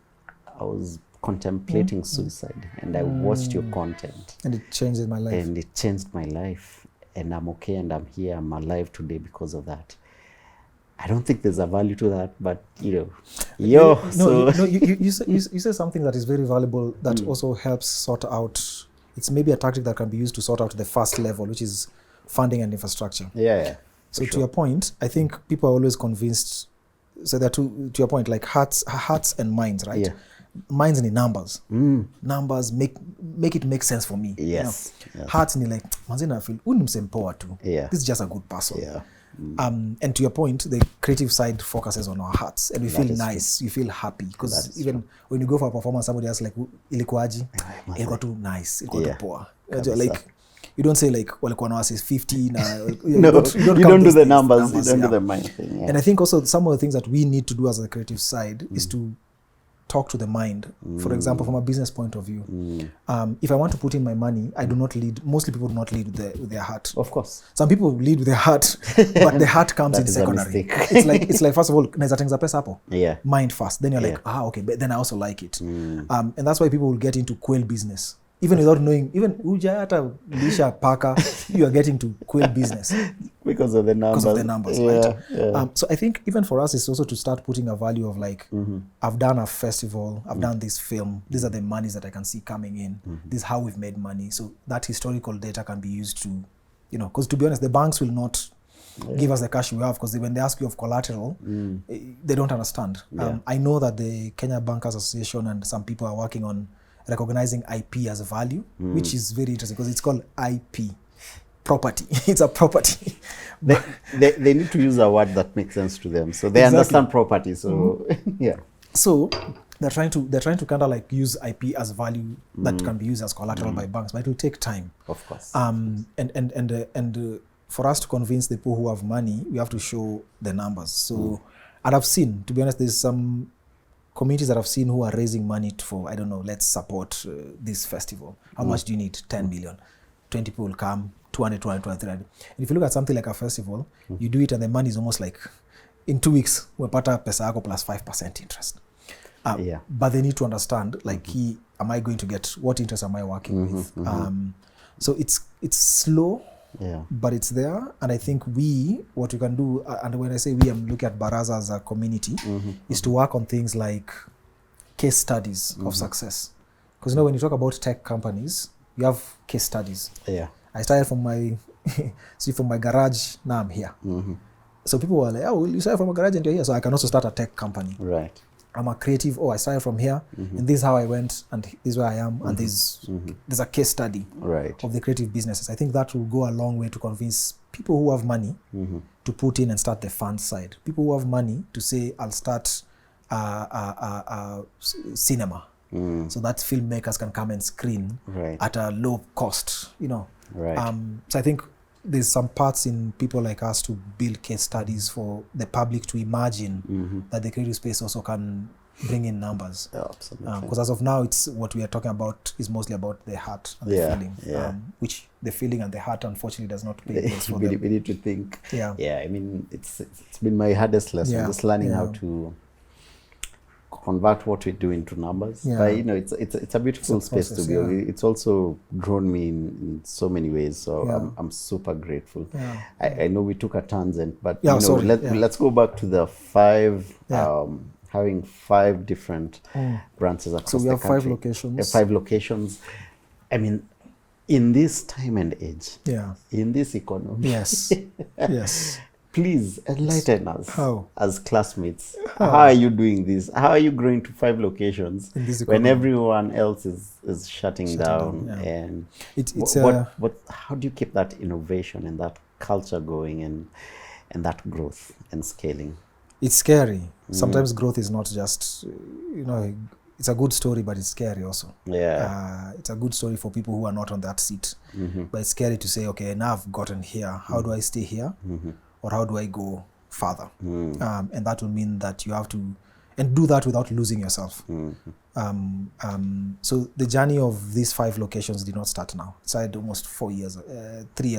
I was contemplating suicide, and I watched your content. And it changed my life. And it changed my life. And I'm okay, and I'm here, I'm alive today because of that. I don't think there's a value to that, but you say something that is very valuable that also helps sort out. It's maybe a tactic that can be used to sort out the first level, which is funding and infrastructure. So to your point, I think people are always convinced. So there are to your point, like hearts and minds, right? Minds in numbers. Numbers make it make sense for me. Yes. Hearts in like manzina feel unimsempoa too. This is just a good person. And to your point, the creative side focuses on our hearts, and we feel nice, you feel happy, because even when you go for a performance, somebody else like ilikuwaji, ilikuwa too nice, ilikuwa too poa. Like you don't say like walikuwa na wasi 50 na you don't do the numbers, you don't do the mind thing. And I think also some of the things that we need to do as a creative side is to talk to the mind. For example, from a business point of view, if I want to put in my money, I do not lead. Mostly people do not lead with their heart. Of course, some people lead with their heart, but the heart comes in secondary. It's like first of all, nazatengeneza pesa hapo. Mind first. Then you're like, okay, but then I also like it. And that's why people will get into quail business. even without knowing, even uja hata lisha paka, you are getting to quail business because of the numbers. right? Yeah. So I think even for us, it's also to start putting a value of like, I've done a festival, I've done this film, these are the monies that I can see coming in, this is how we've made money. So that historical data can be used to, you know, because to be honest, the banks will not give us the cash we have, because when they ask you of collateral, they don't understand. I know that the Kenya Bankers Association and some people are working on recognizing IP as a value, which is very interesting because it's called IP, property. It's a property. They need to use a word that makes sense to them, so they understand property. So yeah. So they're trying to kind of like use IP as value that can be used as collateral by banks, but it will take time. Of course. And for us to convince the people who have money, we have to show the numbers. So, and I've seen, to be honest, there's some communities that I've seen who are raising money for, I don't know, let's support this festival. How much do you need? 10 million. 20 people will come, 200, 300. And if you look at something like a festival, you do it and the money is almost like, in 2 weeks, umepata pesa yako plus 5% interest. But they need to understand, like, am I going to get, what interest am I working with? So it's slow, but it's there. And I think what we can do, and when I say we, I'm looking at Baraza as a community, is to work on things like case studies of success. Because you know, when you talk about tech companies, you have case studies. I started from my garage, now I'm here. So people were like, oh, well, you started from a garage and you're here, so I can also start a tech company. Right. I'm a creative, I started from here, and this is how I went, and this is where I am, and there's a case study of the creative businesses. I think that will go a long way to convince people who have money to put in and start the fund side. People who have money to say, I'll start cinema, so that filmmakers can come and screen at a low cost, you know. So I think there's some parts in people like us to build case studies for the public to imagine that the creative space also can bring in numbers. Absolutely. Because as of now, it's what we are talking about is mostly about the heart and the feeling, which the feeling and the heart unfortunately does not play place for them. We need to think. Yeah. I mean, it's been my hardest lesson, just learning how to convert what we do into numbers. But you know, it's a beautiful space to be. It's also grown me in so many ways. So I'm super grateful. I know we took a tangent, but you know, let's go back to the 5 having 5 different branches across the country. So we have 5 locations. 5 locations. I mean, in this time and age, in this economy, yes. Please enlighten us. How? As classmates. How are you doing this? How are you growing to 5 locations when everyone else is shutting down? And how do you keep that innovation and that culture going and that growth and scaling? It's scary. Sometimes growth is not just, you know, it's a good story, but it's scary also. It's a good story for people who are not on that seat. But it's scary to say, okay, now I've gotten here. How do I stay here? Or how do I go further? And that will mean that you have to, and do that without losing yourself. So the journey of these 5 locations did not start now. It started almost 3 years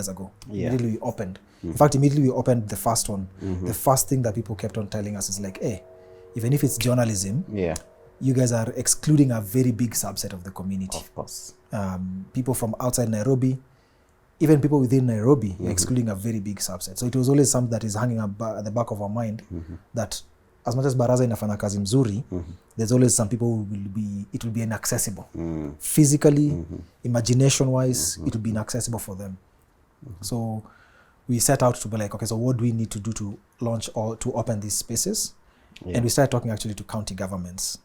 ago. Immediately we opened. In fact, immediately we opened the first one. The first thing that people kept on telling us is like, hey, even if it's journalism, you guys are excluding a very big subset of the community. Of course. People from outside Nairobi, even people within Nairobi, you're excluding a very big subset. So it was always something that is hanging at the back of our mind, that as much as Baraza inafanya kazi mzuri, there's always some people who it will be inaccessible. Physically, imagination-wise, it will be inaccessible for them. So we set out to be like, okay, so what do we need to do to launch or to open these spaces? And we started talking actually to county governments.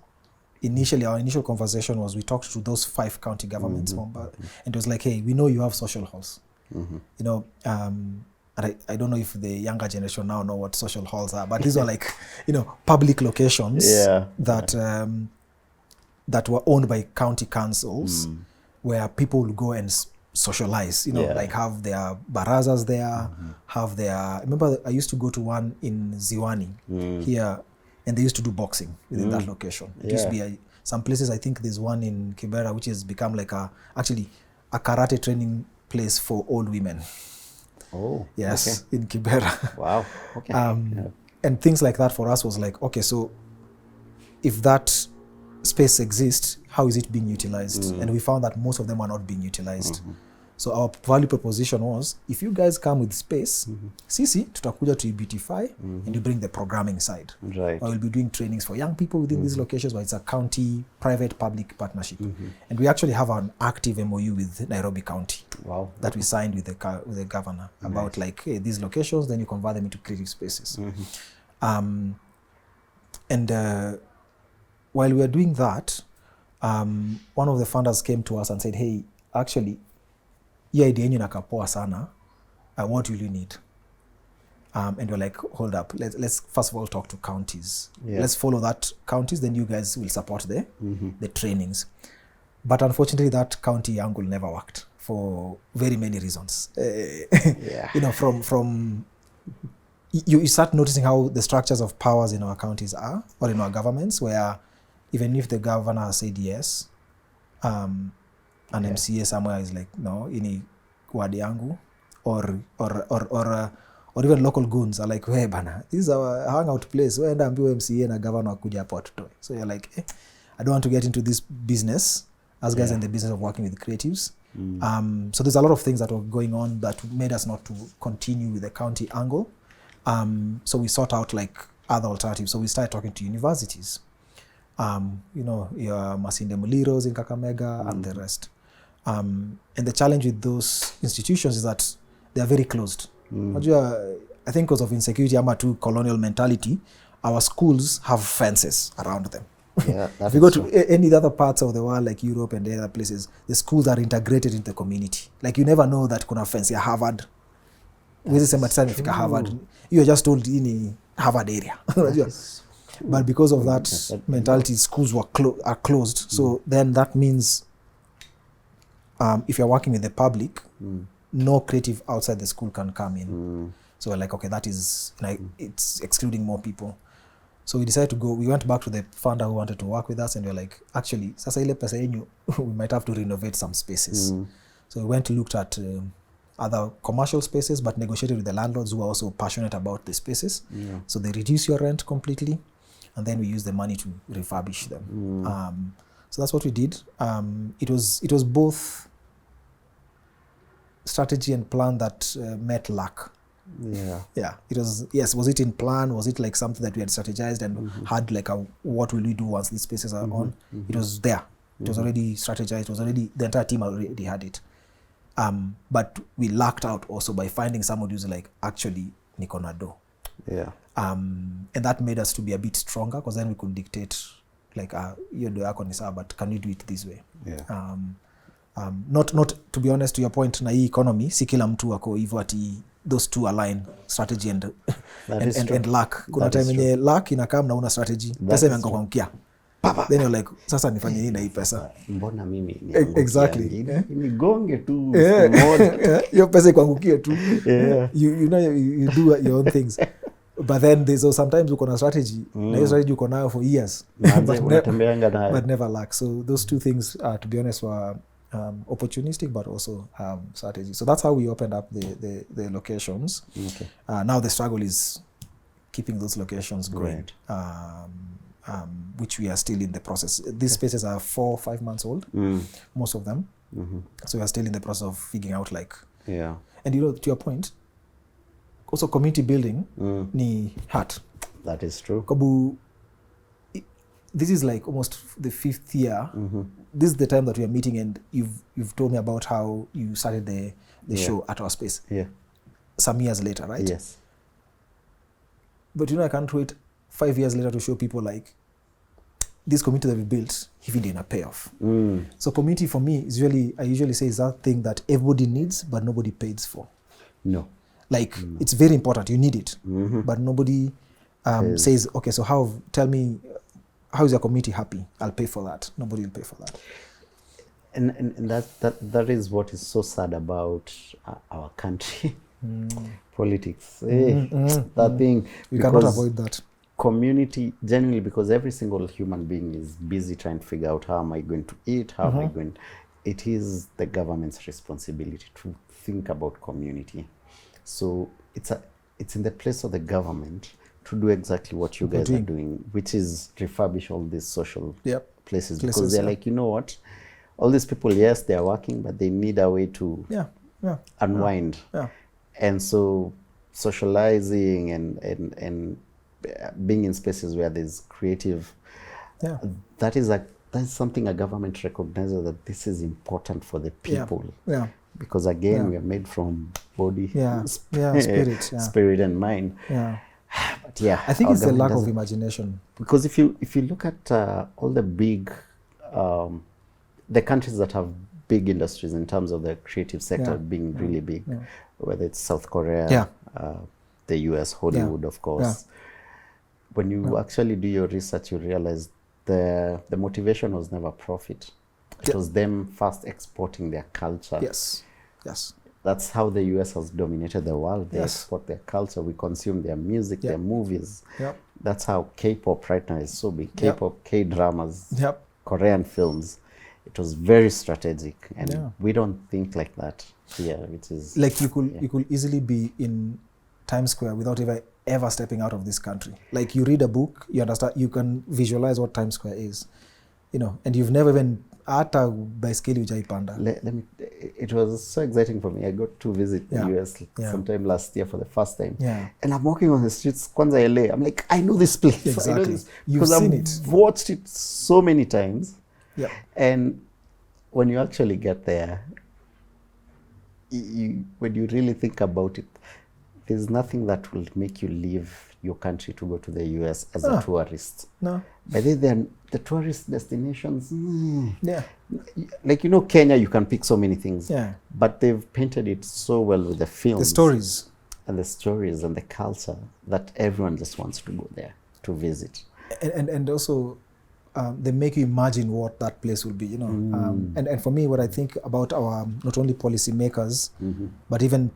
Initially, our initial conversation was we talked to those 5 county governments, and it was like, hey, we know you have social halls. You know, and I don't know if the younger generation now know what social halls are, but these are like, you know, public locations that that were owned by county councils, where people will go and socialize, you know, like have their barazas there, have their, I remember I used to go to one in Ziwani here, and they used to do boxing within that location. It used to be some places, I think there's one in Kibera, which has become like actually a karate training place for old women. Oh, yes, in Kibera. Wow. Okay. And things like that for us was like, okay, so if that space exists, how is it being utilized? And we found that most of them are not being utilized. So our value proposition was, if you guys come with space, sisi tutakuja to beautify and you bring the programming side. Right. Or we'll be doing trainings for young people within these locations, where it's a county private public partnership. And we actually have an active MOU with Nairobi County. Wow. That we signed with the governor about like, hey, these locations, then you convert them into creative spaces. And while we were doing that, one of the funders came to us and said, hey, actually, hii idea yenyu nakapoa sana, what will you need? And we're like, hold up, let's first of all talk to counties. Let's follow that counties, then you guys will support the trainings. But unfortunately, that county angle never worked for very many reasons. You know, from you start noticing how the structures of powers in our counties are, or in our governments, where even if the governor said yes, an MCA somewhere is like, no, ini wadi yangu, or even local goons are like, hey bana, this is our hangout place, where enda ambiwe MCA na governor wakuja hapo watutoe. So you're like, I don't want to get into this business, as guys in the business of working with creatives. So there's a lot of things that were going on that made us not to continue with the county angle. So we sought out like other alternatives. So we started talking to universities. You know, your Masinde Muliros in Kakamega and the rest. And the challenge with those institutions is that they are very closed. I think because of insecurity, ama to colonial mentality, our schools have fences around them. Yeah, if you go to any other parts of the world, like Europe and other places, the schools are integrated into the community. Like you never know that kuna fence ya Harvard. Harvard. You are just told in Harvard area. But because of that mentality, schools are closed. So then that means if you're working with the public, no creative outside the school can come in. So we're like, okay, that is like, it's excluding more people. So we decided to go. We went back to the funder who wanted to work with us, and we were like, actually, sasa ile pesa yenyu, we might have to renovate some spaces. So we went to looked at other commercial spaces, but negotiated with the landlords who are also passionate about the spaces. So they reduce your rent completely, and then we use the money to refurbish them. So that's what we did. It was both strategy and plan that met luck. It was, yes, was it in plan? Was it like something that we had strategized and had like a, what will we do once these spaces are on? It was there. It was already strategized. It was already, the entire team already had it. But we lucked out also by finding someone who's like, actually, niko na do. And that made us to be a bit stronger, because then we could dictate like, hiyo do yako ni sawa, but can we do it this way? Not to be honest, to your point, na hii economy, si kila mtu wako hivyo ati those two align, strategy and luck. Kuna time yenye luck inakaa na una strategy, pesa imeangukia. Then you're like, sasa nifanye nini na hii pesa? Mbona mimi ni exactly. Nigonge tu. Hiyo pesa ikuangukie tu. You know, you do your own things. But then there's sometimes uko na strategy, na hiyo strategy uko nayo for years. But never luck. So those two things, to be honest, were opportunistic, but also strategy. So that's how we opened up the locations. Now the struggle is keeping those locations going, which we are still in the process. These spaces are 4 or 5 months old, most of them. So we are still in the process of figuring out like, and you know, to your point, also community building ni hard. That is true. Kabu, this is like almost the 5th year. This is the time that we are meeting, and you've told me about how you started the show at our space. Some years later, right? Yes. But you know, I can't wait 5 years later to show people like this community that we built, even in a payoff. So community for me is I usually say is that thing that everybody needs, but nobody pays for. No. Like it's very important. You need it, but nobody says, okay, so tell me, how is your community happy? I'll pay for that. Nobody will pay for that. And that is what is so sad about our country. Politics. That thing. We cannot avoid that. Community, genuinely, because every single human being is busy trying to figure out how am I going to eat, how am I going. It is the government's responsibility to think about community. So it's in the place of the government to do exactly what you guys are doing, which is refurbish all these social places because they're like, you know what, all these people, yes, they're working, but they need a way to unwind. And so socializing and being in spaces where there's creative, that's something a government recognizes, that this is important for the people. Because again, we are made from body, spirit and mind. But I think it's the lack of imagination. Because if you look at all the big, the countries that have big industries in terms of the creative sector being really big, whether it's South Korea, the US, Hollywood, of course. When you actually do your research, you realize the motivation was never profit. It was them first exporting their culture. That's how the US has dominated the world. They export their culture. We consume their music, their movies. That's how K-pop right now is so big. K-pop, K-dramas, Korean films. It was very strategic, and we don't think like that here. It is like you could easily be in Times Square without ever stepping out of this country. Like you read a book, you understand, you can visualize what Times Square is, and you've never even hata baiskeli hujaipanda. It was so exciting for me. I got to visit the US sometime last year for the first time. And I'm walking on the streets, Kwanza LA. I'm like, I know this place. Exactly. I know this, You've seen it. I've watched it so many times. And when you actually get there, when you really think about it, there's nothing that will make you leave your country to go to the US as a tourist. But then the tourist destinations, like, Kenya, you can pick so many things. But they've painted it so well with the films. The stories. And the stories and the culture that everyone just wants to go there to visit. And also, they make you imagine what that place will be, and for me, what I think about our not only policy makers, but even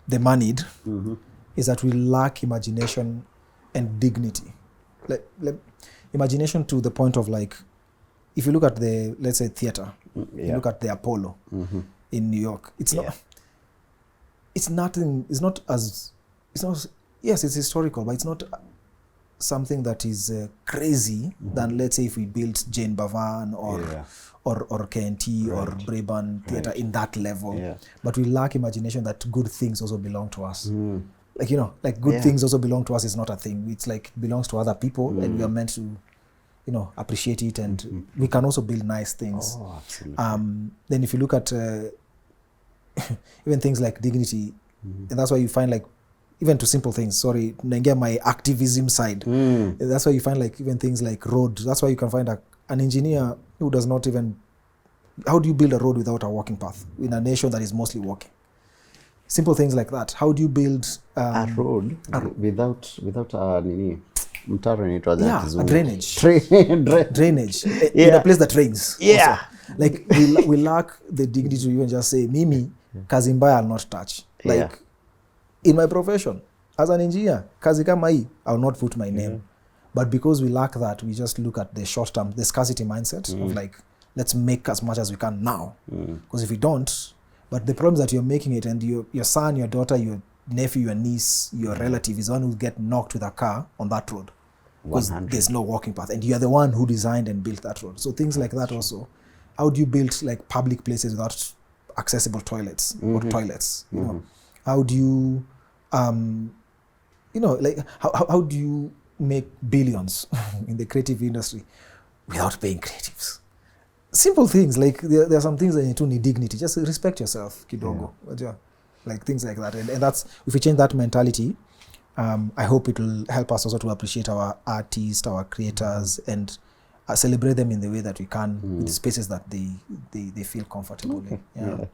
the moneyed, is that we lack imagination and dignity. Like imagination to the point of, like, if you look at the, let's say, theater, you look at the Apollo in New York, yes, it's historical, but it's not something that is crazy than, let's say, if we built Jane Bavan or KNT or Braeburn Theatre in that level. But we lack imagination that good things also belong to us. Like, good things also belong to us is not a thing. It's like it belongs to other people, and we are meant to, appreciate it, and we can also build nice things. Oh, absolutely. Then if you look at even things like dignity, and that's why you find, like, even to simple things, naingia my activism side. That's why you find, like, even things like roads. That's why you can find an engineer who does not even... How do you build a road without a walking path in a nation that is mostly walking? Simple things like that. How do you build... a road without a drainage. Drainage. In a place that rains. Also. Like, we lack the dignity to even just say, Mimi, kazi mbaya I'll not touch. Like, in my profession, as an engineer, kazi kama hii, I'll not put my name. But because we lack that, we just look at the short term, the scarcity mindset of, like, let's make as much as we can now. Because if we don't, but the problem is that you're making it, and your son, your daughter, your nephew, your niece, your relative is the one who get knocked with a car on that road. Because there's no walking path. And you're the one who designed and built that road. So things like that also. How do you build, like, public places without accessible toilets or toilets? You know? How do you... like, how do you make billions in the creative industry without paying creatives? Simple things, like there are some things that you need dignity. Just respect yourself, kidogo. Like things like that. And that's, if we change that mentality, I hope it will help us also to appreciate our artists, our creators, and celebrate them in the way that we can, in the spaces that they feel comfortable in.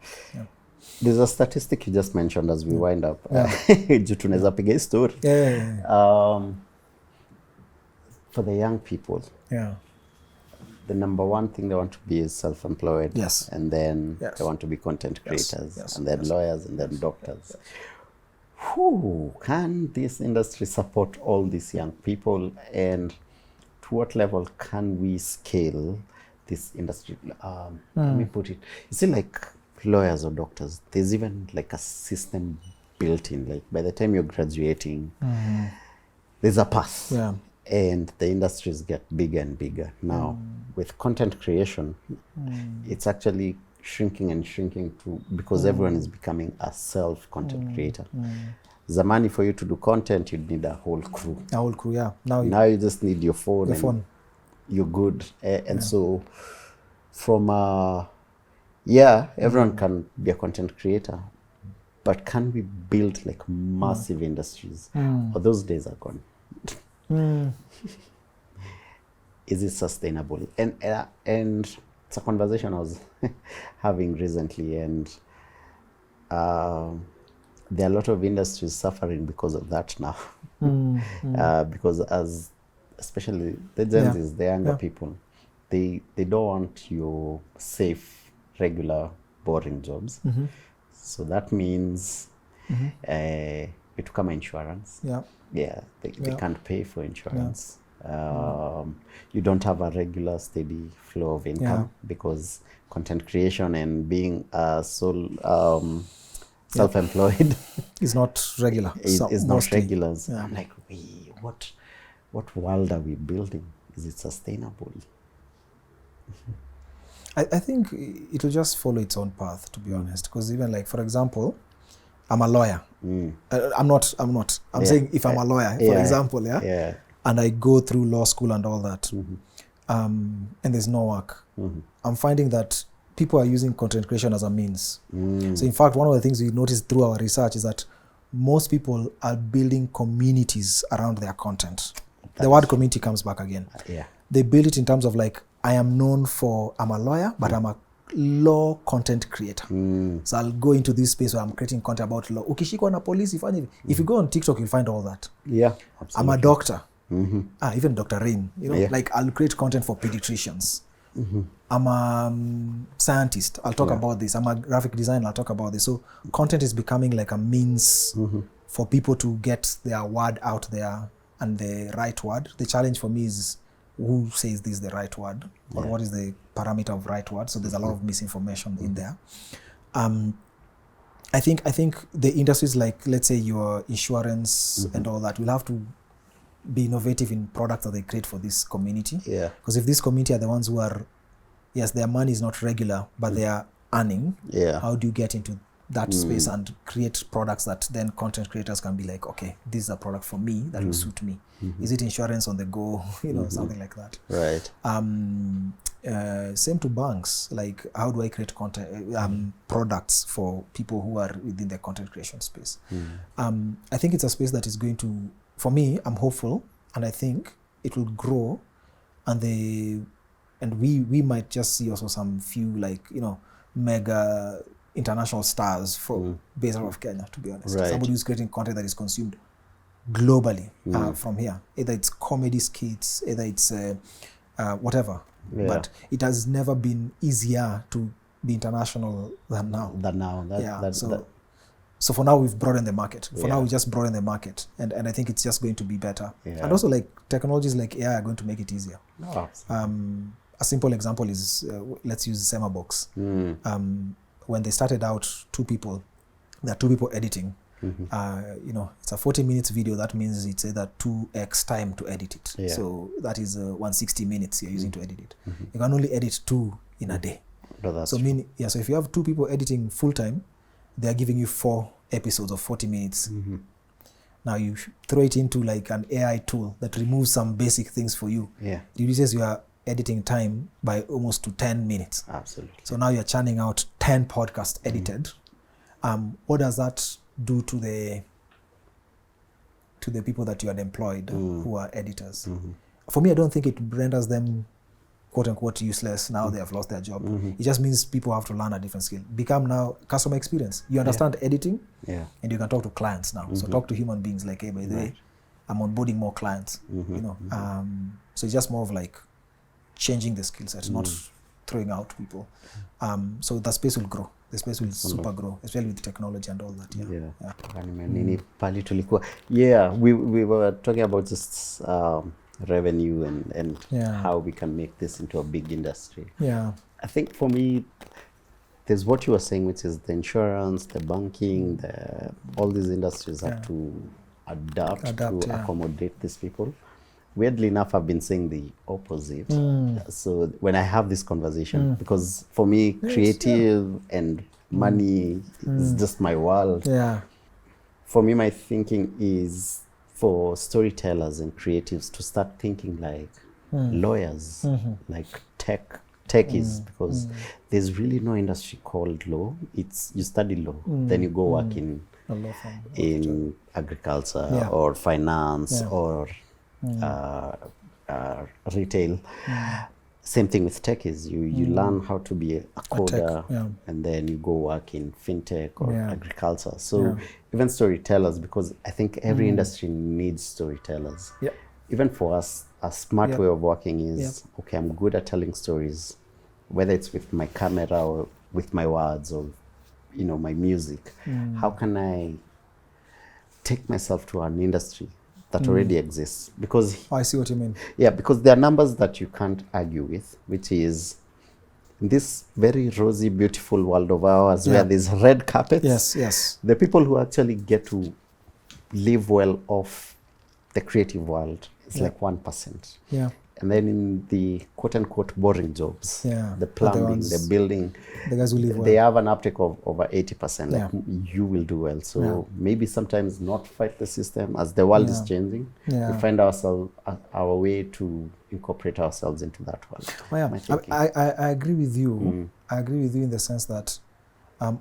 There's a statistic you just mentioned as we wind up. Tunaweza piga story. For the young people, the number one thing they want to be is self-employed. And then they want to be content creators, and then lawyers, and then doctors. Who can this industry support all these young people, and to what level can we scale this industry? Let me put it. Is it like lawyers or doctors? There's even like a system built in, like by the time you're graduating, there's a path, and the industries get bigger and bigger. Now, with content creation, it's actually shrinking and shrinking because everyone is becoming a self-content creator. Zamani, for you to do content, you'd need a whole crew. A whole crew, yeah. Now you just need your phone. Your phone. You're good. So from everyone can be a content creator, but can we build like massive industries? Or those days are gone? Is it sustainable? And it's a conversation I was having recently, and there are a lot of industries suffering because of that now. Because especially the Gen Zs, the younger people, they don't want your safe, regular, boring jobs. So that means it come insurance. They can't pay for insurance. You don't have a regular, steady flow of income because content creation and being self-employed is not regular. Is not regular. I'm like, what world are we building? Is it sustainable? I think it will just follow its own path, to be honest. Because even like, for example, I'm a lawyer. I'm not. I'm saying if I'm a lawyer, for example, and I go through law school and all that, and there's no work, I'm finding that people are using content creation as a means. So in fact, one of the things we noticed through our research is that most people are building communities around their content. The word community comes back again. They build it in terms of like, I'm a lawyer, but I'm a law content creator. So I'll go into this space where I'm creating content about law. Ukishikwa na police, if you go on TikTok, you'll find all that. Absolutely. I'm a doctor. Even Dr. Rain, like I'll create content for pediatricians. I'm a scientist, I'll talk about this. I'm a graphic designer, I'll talk about this. So content is becoming like a means for people to get their word out there, and the right word. The challenge for me is who says this is the right word, or what is the parameter of right word. So there's a lot of misinformation in there. I think the industries like, let's say your insurance and all that, will have to be innovative in products that they create for this community. Because if this community are the ones who are, yes, their money is not regular, but they are earning, how do you get into that space and create products that then content creators can be like, okay, this is a product for me that will suit me. Is it insurance on the go? Something like that. Right. Same to banks. Like, how do I create content products for people who are within the content creation space? I think it's a space that is going to, for me, I'm hopeful, and I think it will grow, and we might just see also some few like mega international stars for based out of Kenya, to be honest. Somebody who's creating content that is consumed globally from here. Either it's comedy skits, either it's whatever. But it has never been easier to be international than now. So for now, we've broadened the market. For now, we just broaden the market. And I think it's just going to be better. And also, like, technologies like AI are going to make it easier. A simple example is, let's use Semabox. When they started out, there are two people editing. It's a 40 minutes video. That means it's either 2x time to edit it. So that is 160 minutes you're using to edit it. You can only edit 2 in a day. So if you have 2 people editing full time, they are giving you 4 episodes of 40 minutes. Now you throw it into like an AI tool that removes some basic things for you. It reduces your editing time by almost to 10 minutes. Absolutely. So now you're churning out 10 podcasts edited. What does that do to the people that you had employed who are editors? For me, I don't think it renders them quote unquote useless. Now they have lost their job. It just means people have to learn a different skill. Become now customer experience. You understand editing, and you can talk to clients now. So talk to human beings like, hey, by the way, I'm onboarding more clients. So it's just more of like changing the skill set, not throwing out people. So the space will grow. The space will super grow, especially with technology and all that. We were talking about just revenue and how we can make this into a big industry. I think for me, there's what you were saying, which is the insurance, the banking, all these industries have to adapt to accommodate these people. weirdly enough, I've been saying the opposite. So when I have this conversation, because for me, creative and money is just my world. Yeah. For me, my thinking is for storytellers and creatives to start thinking like lawyers, like techies, because there's really no industry called law. It's you study law, then you go work in A law firm. agriculture or finance or retail. Same thing with techies. You learn how to be a coder, and then you go work in fintech or agriculture. So even storytellers, because I think every industry needs storytellers. Yeah. Even for us, a smart way of working is, okay, I'm good at telling stories, whether it's with my camera or with my words or, you know, my music. How can I take myself to an industry that already exists? Because I see what you mean. yeah, because there are numbers that you can't argue with, which is in this very rosy, beautiful world of ours where there's red carpets. Yes. The people who actually get to live well off the creative world is like 1%. Yeah. And then in the quote unquote boring jobs, the plumbing, the building, the guys who live well, they have an uptake of over 80%. Like you will do well. So maybe sometimes not fight the system as the world is changing. We find ourselves our way to incorporate ourselves into that world. I agree with you. I agree with you in the sense that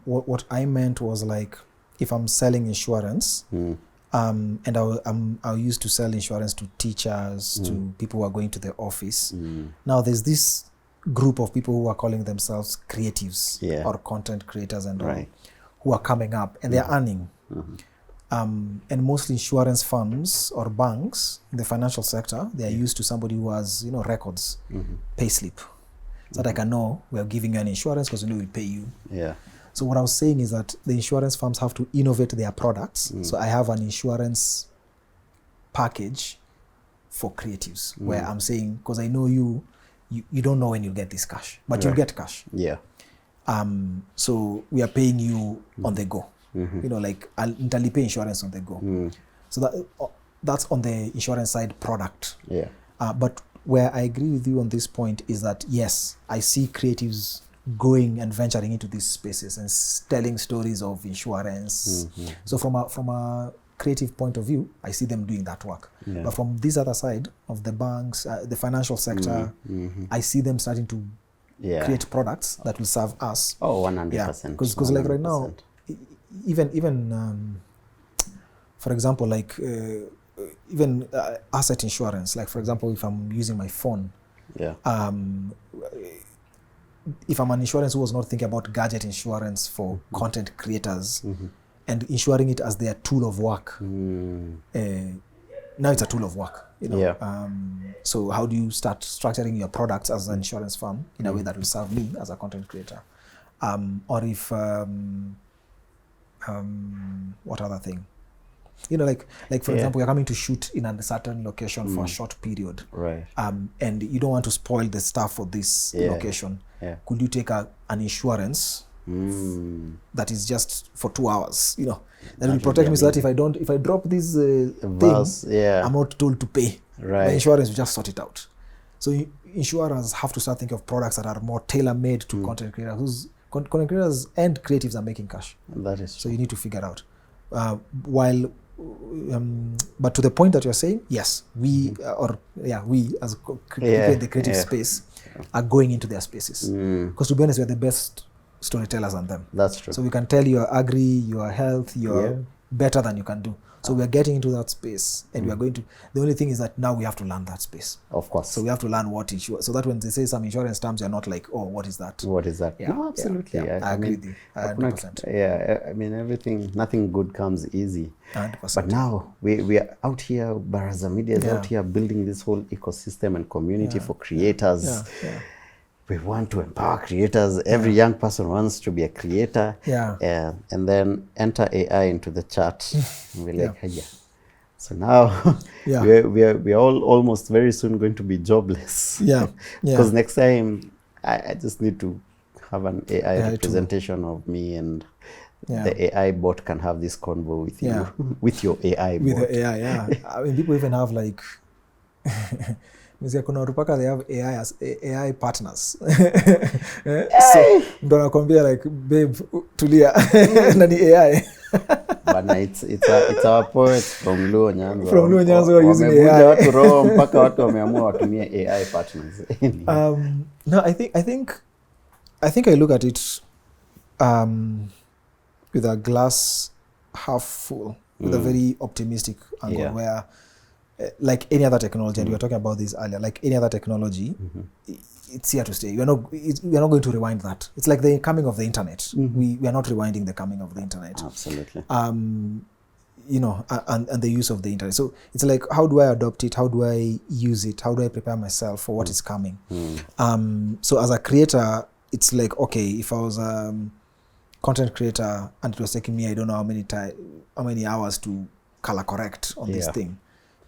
what I meant was like if I'm selling insurance. And I used to sell insurance to teachers, to people who are going to the office. Now there's this group of people who are calling themselves creatives or content creators and all, who are coming up and they're earning. And mostly insurance firms or banks in the financial sector, they are used to somebody who has, you know, records, payslip, so that I can know we are giving you an insurance because we know we'll pay you. Yeah. So what I was saying is that the insurance firms have to innovate their products. So I have an insurance package for creatives where I'm saying, because I know you don't know when you'll get this cash, but you'll get cash. Yeah. So we are paying you on the go. You know, like I'll pay insurance on the go. So that's on the insurance side product. Yeah. But where I agree with you on this point is that yes, I see creatives going and venturing into these spaces and telling stories of insurance. So from a creative point of view, I see them doing that work. But from this other side of the banks, the financial sector, I see them starting to create products that will serve us. Oh, 100%. Because like right now, even for example, like even asset insurance. Like for example, if I'm using my phone, if I'm an insurance who was not thinking about gadget insurance for content creators and insuring it as their tool of work, now it's a tool of work, you know. So how do you start structuring your products as an insurance firm in a way that will serve me as a content creator? Or if what other thing? You know, like for example, you're coming to shoot in a certain location for a short period, right? And you don't want to spoil the stuff for this location. Could you take an insurance that is just for 2 hours? You know, that will protect me so that if I drop this thing, I'm not told to pay. Right. The insurance will just sort it out. So insurers have to start thinking of products that are more tailor-made to content creators, whose content creators and creatives are making cash. That is so you need to figure out. But to the point that you're saying, yes, we as people in the creative space are going into their spaces. Because to be honest, we're the best storytellers on them. That's true. So we can tell your agri, your health, you're better than you can do. So we are getting into that space, and we are going to. The only thing is that now we have to learn that space. Of course. So we have to learn what insurance. So that when they say some insurance terms, you're not like, oh, what is that? What is that? Yeah. No, absolutely. Yeah. I agree with you. 100%. Yeah, I mean, nothing good comes easy. 100%. But now we are out here. Baraza Media is out here building this whole ecosystem and community for creators. We want to empower creators. Every young person wants to be a creator. And then enter AI into the chat. And we're like, hey, so now we are all almost very soon going to be jobless. Because next time I just need to have an AI representation of me, and the AI bot can have this convo with you, with your AI bot. With the AI, I mean, people even have like Mzee kuna watu paka they have AI as AI partners. So ndo nakwambia like babe tulia na ni AI. Bana, it's our poets from Luo Nyanza. From Luo Nyanza who are using AI. Watu roho mpaka watu wameamua watumie AI partners. No, I think I look at it with a glass half full, with a very optimistic angle, where like any other technology, and we were talking about this earlier, like any other technology, it's here to stay. We are not going to rewind that. It's like the coming of the internet. We are not rewinding the coming of the internet. Absolutely. You know, and the use of the internet. So it's like, how do I adopt it? How do I use it? How do I prepare myself for what is coming? So as a creator, it's like, okay, if I was a content creator and it was taking me, I don't know how many hours to color correct on this thing.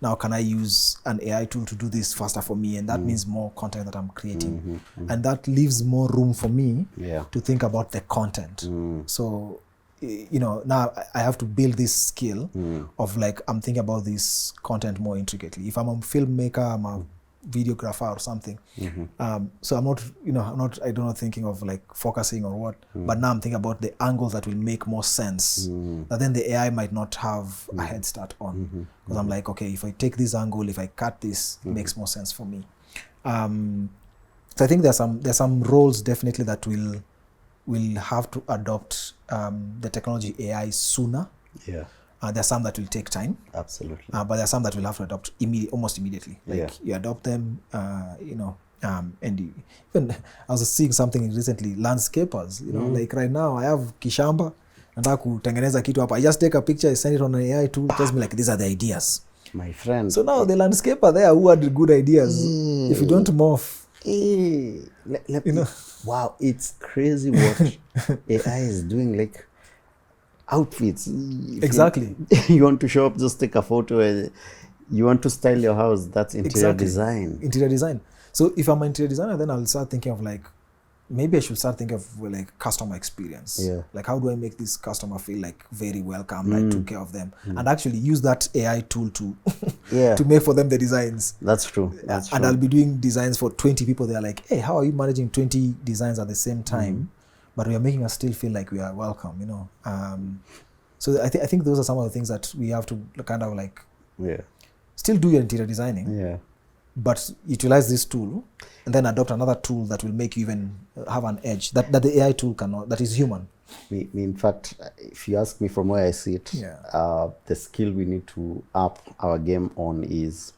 Now, can I use an AI tool to do this faster for me? And that means more content that I'm creating. And that leaves more room for me to think about the content. So, you know, now I have to build this skill of like, I'm thinking about this content more intricately. If I'm a filmmaker, I'm a videographer or something. So I'm not, you know, I don't know, thinking of like focusing or what, but now I'm thinking about the angles that will make more sense that then the AI might not have a head start on. Because I'm like, okay, if I take this angle, if I cut this, it makes more sense for me. So I think there's some roles definitely that will have to adopt the technology AI sooner. There are some that will take time. Absolutely. But there are some that will have to adopt almost immediately. Like you adopt them, you know, and even I was seeing something recently, landscapers, you know, like right now I have kishamba, nataka kutengeneza kitu hapa. I just take a picture, I send it on an AI tool, tells me like, these are the ideas. My friend. So now the landscaper there who had good ideas, if you don't morph, you know. Wow, it's crazy what AI is doing. Like, outfits. Exactly. You want to show up, just take a photo. You want to style your house, that's interior design. Interior design. So if I'm an interior designer, then I'll start thinking of like, maybe I should start thinking of like customer experience. Like, how do I make this customer feel like very welcome, I took care of them, and actually use that AI tool to to make for them the designs. That's true. That's true. And I'll be doing designs for 20 people. They're like, hey, how are you managing 20 designs at the same time? But we are making us still feel like we are welcome, you know. So I think those are some of the things that we have to kind of like still do your interior designing, but utilize this tool and then adopt another tool that will make you even have an edge that the AI tool cannot, that is human. In fact, if you ask me from where I sit, the skill we need to up our game on is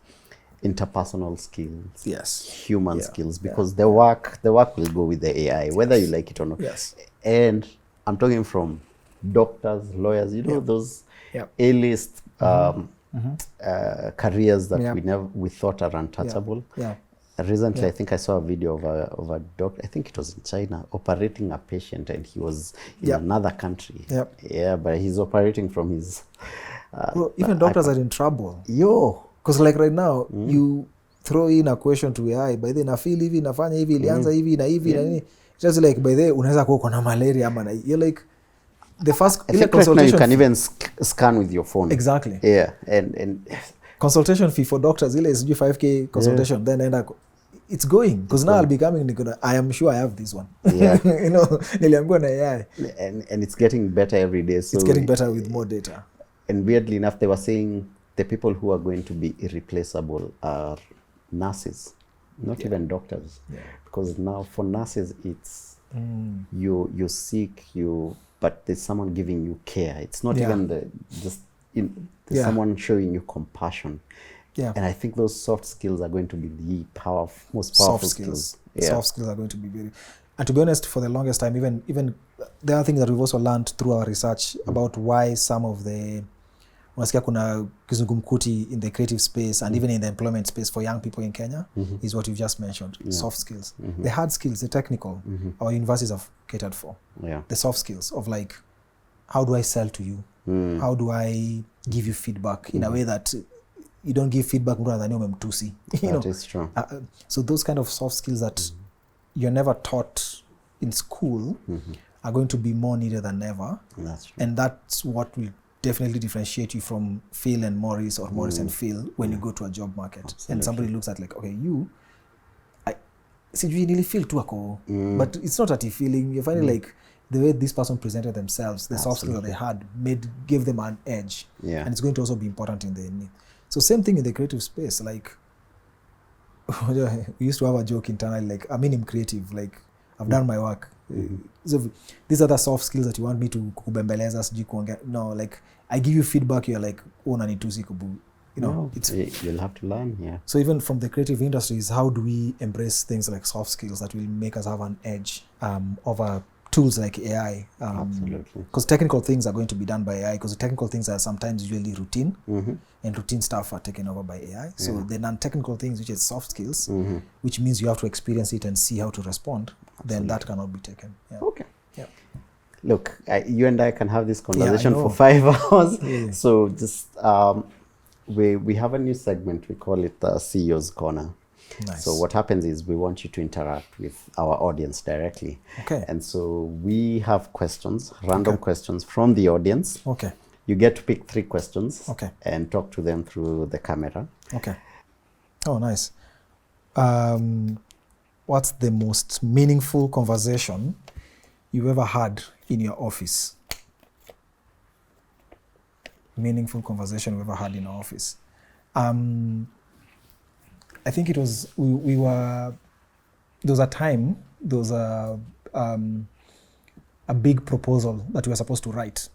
interpersonal skills, human skills, because the work will go with the AI, whether you like it or not. And I'm talking from doctors, lawyers, you know, those A-list careers that we thought are untouchable. Recently, I think I saw a video of a doctor, I think it was in China, operating a patient, and he was in another country. But he's operating from his... Bro, even doctors are in trouble. Because like right now, you throw in a question to AI, by then I feel hivi, nafanya hivi, ilianza hivi, na hivi, na nini. Just like by then, unaweza kuwa na malaria ama na, you're like, the first I think right now you can even scan with your phone. Exactly. And consultation fee for doctors, ile is 5K consultation, then it's going. Because now I'll be coming, I am sure I have this one. You know, niliambiwa na AI. And it's getting better every day. So it's getting better with more data. And weirdly enough, they were saying the people who are going to be irreplaceable are nurses, not even doctors. Because now for nurses, it's you're sick, but there's someone giving you care. It's not even there's someone showing you compassion. And I think those soft skills are going to be the most powerful skills. Soft skills are going to be very... And to be honest, for the longest time, even there are things that we've also learned through our research about why some of the... Unasikia kuna kizungumkuti in the creative space and even in the employment space for young people in Kenya is what you've just mentioned, soft skills. The hard skills, the technical, our universities have catered for. The soft skills of like, how do I sell to you? How do I give you feedback in a way that you don't give feedback that is true. So those kind of soft skills that you're never taught in school are going to be more needed than ever. That's true. And that's what will definitely differentiate you from Phil and Maurice or Maurice and Phil when you go to a job market. Absolutely. And somebody looks at like, okay, you really feel too ako. But it's not that you feeling, you're finding like the way this person presented themselves, the soft skills that they had gave them an edge. Yeah. And it's going to also be important in the end. So same thing in the creative space. Like, we used to have a joke internally, like, I mean, I'm creative, like, I've done my work. So these are the soft skills that you want me to kubembeleza sijui kuongea. No, like, I give you feedback, you're like, oh, nanitusi kubu. You know, you'll have to learn, yeah. So even from the creative industries, how do we embrace things like soft skills that will make us have an edge over tools like AI? Absolutely. Because technical things are going to be done by AI, because the technical things are sometimes usually routine, and routine stuff are taken over by AI. So the non-technical things, which is soft skills, which means you have to experience it and see how to respond, then that cannot be taken. Yeah. Okay. Yeah. Look, you and I can have this conversation for 5 hours. Yeah. So just... we have a new segment, we call it the CEO's Corner. Nice. So what happens is we want you to interact with our audience directly. Okay. And so we have questions, random questions from the audience. Okay. You get to pick 3 questions and talk to them through the camera. Okay. Oh, nice. What's the most meaningful conversation you ever had in your office? Meaningful conversation we ever had in our office. I think it was, there was a time, there was a big proposal that we were supposed to write.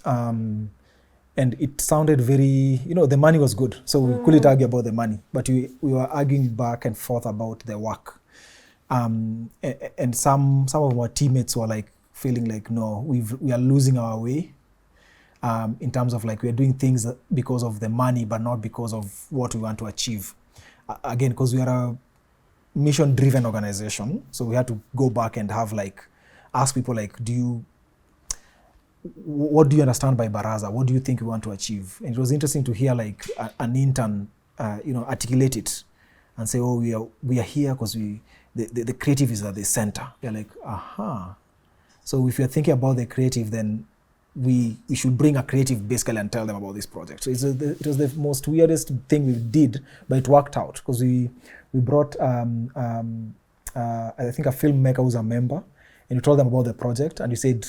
And it sounded very, the money was good, so we couldn't argue about the money, but we were arguing back and forth about the work. And some of our teammates were like feeling like, no, we are losing our way. In terms of like, we're doing things because of the money, but not because of what we want to achieve. Again, because we are a mission-driven organization, so we had to go back and have like, ask people like, what do you understand by Baraza? What do you think we want to achieve? And it was interesting to hear like an intern, articulate it and say, oh, we are here because the creative is at the center. You're like, aha. So if you're thinking about the creative, then we should bring a creative basically and tell them about this project. So it was the most weirdest thing we did, but it worked out because we brought I think a filmmaker who's a member, and we told them about the project, and we said,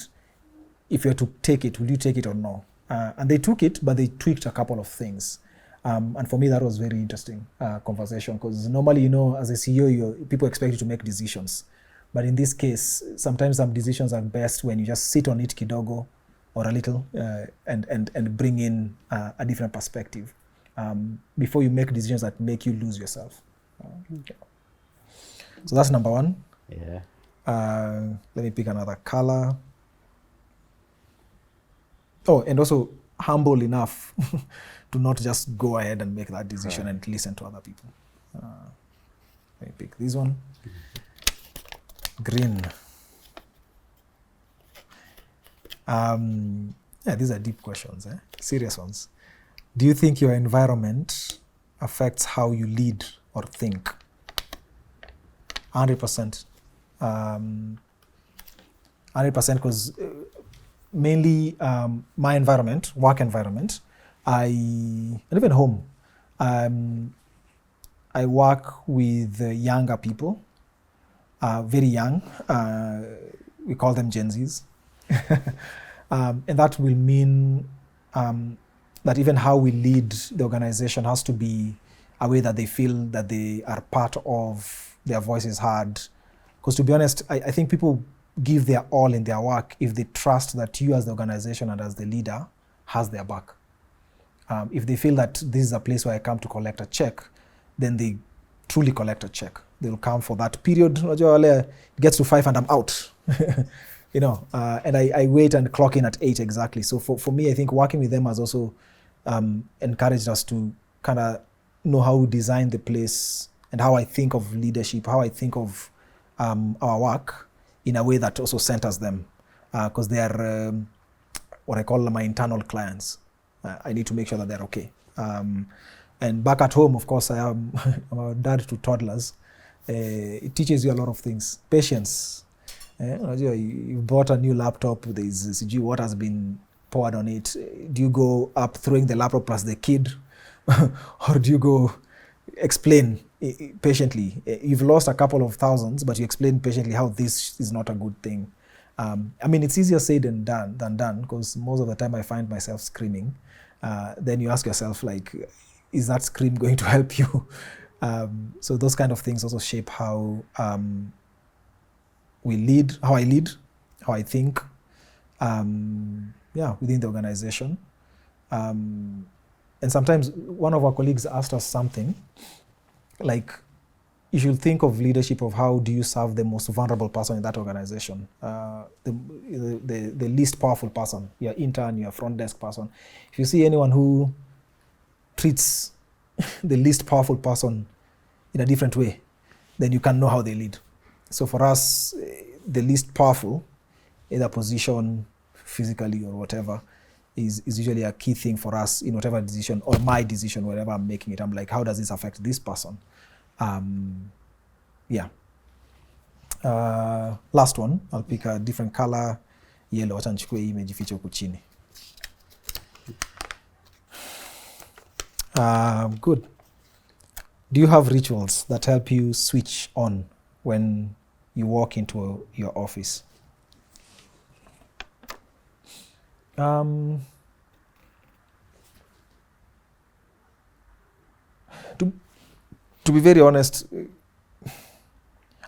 if you were to take it, will you take it or no? And they took it, but they tweaked a couple of things. And for me, that was very interesting conversation, because normally, as a CEO, people expect you to make decisions. But in this case, sometimes some decisions are best when you just sit on it kidogo, or a little, and bring in a different perspective before you make decisions that make you lose yourself. So that's number 1. Yeah. Let me pick another color. Oh, and also humble enough to not just go ahead and make that decision and listen to other people. Let me pick this one. Green. These are deep questions, serious ones. Do you think your environment affects how you lead or think? 100%. 100%, because mainly my environment, work environment, and even home, I work with younger people, very young. We call them Gen Zs. And that will mean that even how we lead the organization has to be a way that they feel that they are part of, their voice is heard. Because to be honest, I think people give their all in their work if they trust that you as the organization and as the leader has their back. If they feel that this is a place where I come to collect a check, then they truly collect a check. They'll come for that period. It gets to 5 and I'm out. And I wait and clock in at 8 exactly. So for me, I think working with them has also encouraged us to kind of know how we design the place and how I think of leadership, how I think of our work in a way that also centers them, because they are what I call my internal clients. I need to make sure that they're okay. And back at home, of course, I'm a dad to toddlers. It teaches you a lot of things. Patience. You bought a new laptop. There's what has been poured on it? Do you go up throwing the laptop plus the kid? Or do you go explain patiently? You've lost a couple of thousands, but you explain patiently how this is not a good thing. I mean, it's easier said than done, because most of the time I find myself screaming. Then you ask yourself, like, is that scream going to help you? So those kind of things also shape how we lead, how I lead, how I think, within the organization. And sometimes one of our colleagues asked us something like, you should think of leadership of how do you serve the most vulnerable person in that organization, the least powerful person, your intern, your front desk person. If you see anyone who treats the least powerful person in a different way, then you can know how they lead. So for us, the least powerful, either position, physically or whatever, is usually a key thing for us in whatever decision, or my decision, wherever I'm making it. I'm like, how does this affect this person? Last one, I'll pick a different color, yellow. Acha nichukue hii imejificha huku chini. Good. Do you have rituals that help you switch on when you walk into your office? To be very honest,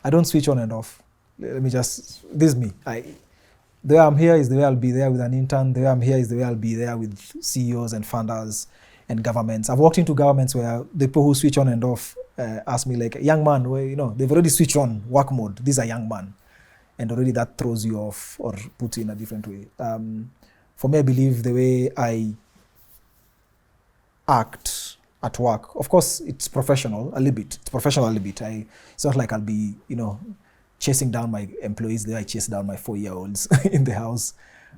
I don't switch on and off. Let me just, this is me. The way I'm here is the way I'll be there with an intern. The way I'm here is the way I'll be there with CEOs and funders and governments. I've walked into governments where the people who switch on and off ask me, like, young man, well, they've already switched on work mode. This is a young man. And already that throws you off or puts you in a different way. For me, I believe the way I act at work, of course, it's professional a little bit. It's not like I'll be, chasing down my employees the way I chase down my 4-year-olds in the house.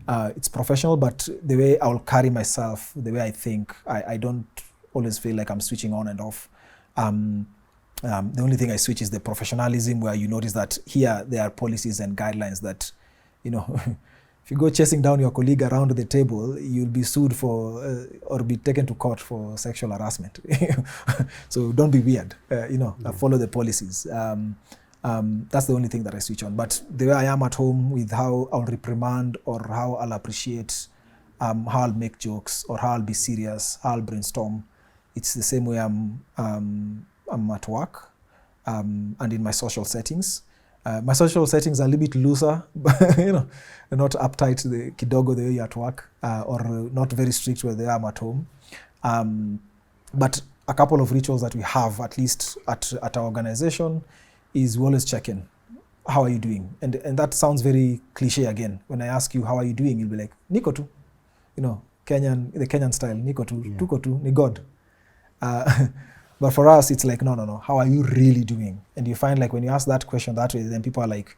It's professional, but the way I will carry myself, the way I think, I don't always feel like I'm switching on and off. The only thing I switch is the professionalism, where you notice that here there are policies and guidelines that, if you go chasing down your colleague around the table, you'll be sued for or be taken to court for sexual harassment. So don't be weird, follow the policies. That's the only thing that I switch on. But the way I am at home, with how I'll reprimand or how I'll appreciate, how I'll make jokes or how I'll be serious, how I'll brainstorm, it's the same way I'm at work and in my social settings. My social settings are a little bit looser, not uptight the kidogo the way you're at work, or not very strict where they are at home. But a couple of rituals that we have, at least at our organization, is we always check in. How are you doing? And that sounds very cliche again. When I ask you, how are you doing? You'll be like, niko tu. The Kenyan style, niko tu, tuko tu, ni God. But for us, it's like, no. How are you really doing? And you find, like, when you ask that question that way, then people are like,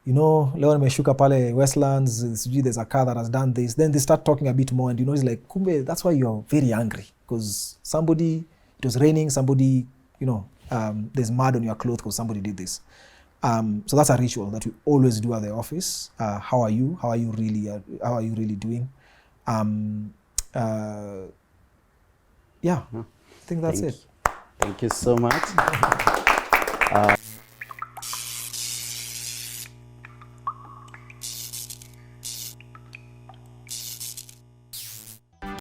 leo nimeshuka pale Westlands, there's a car that has done this. Then they start talking a bit more, and it's like, kumbe, that's why you're very angry. Because it was raining, somebody, there's mud on your clothes because somebody did this. So that's a ritual that we always do at the office. How are you? How are you really doing? I think that's it. Thank you so much.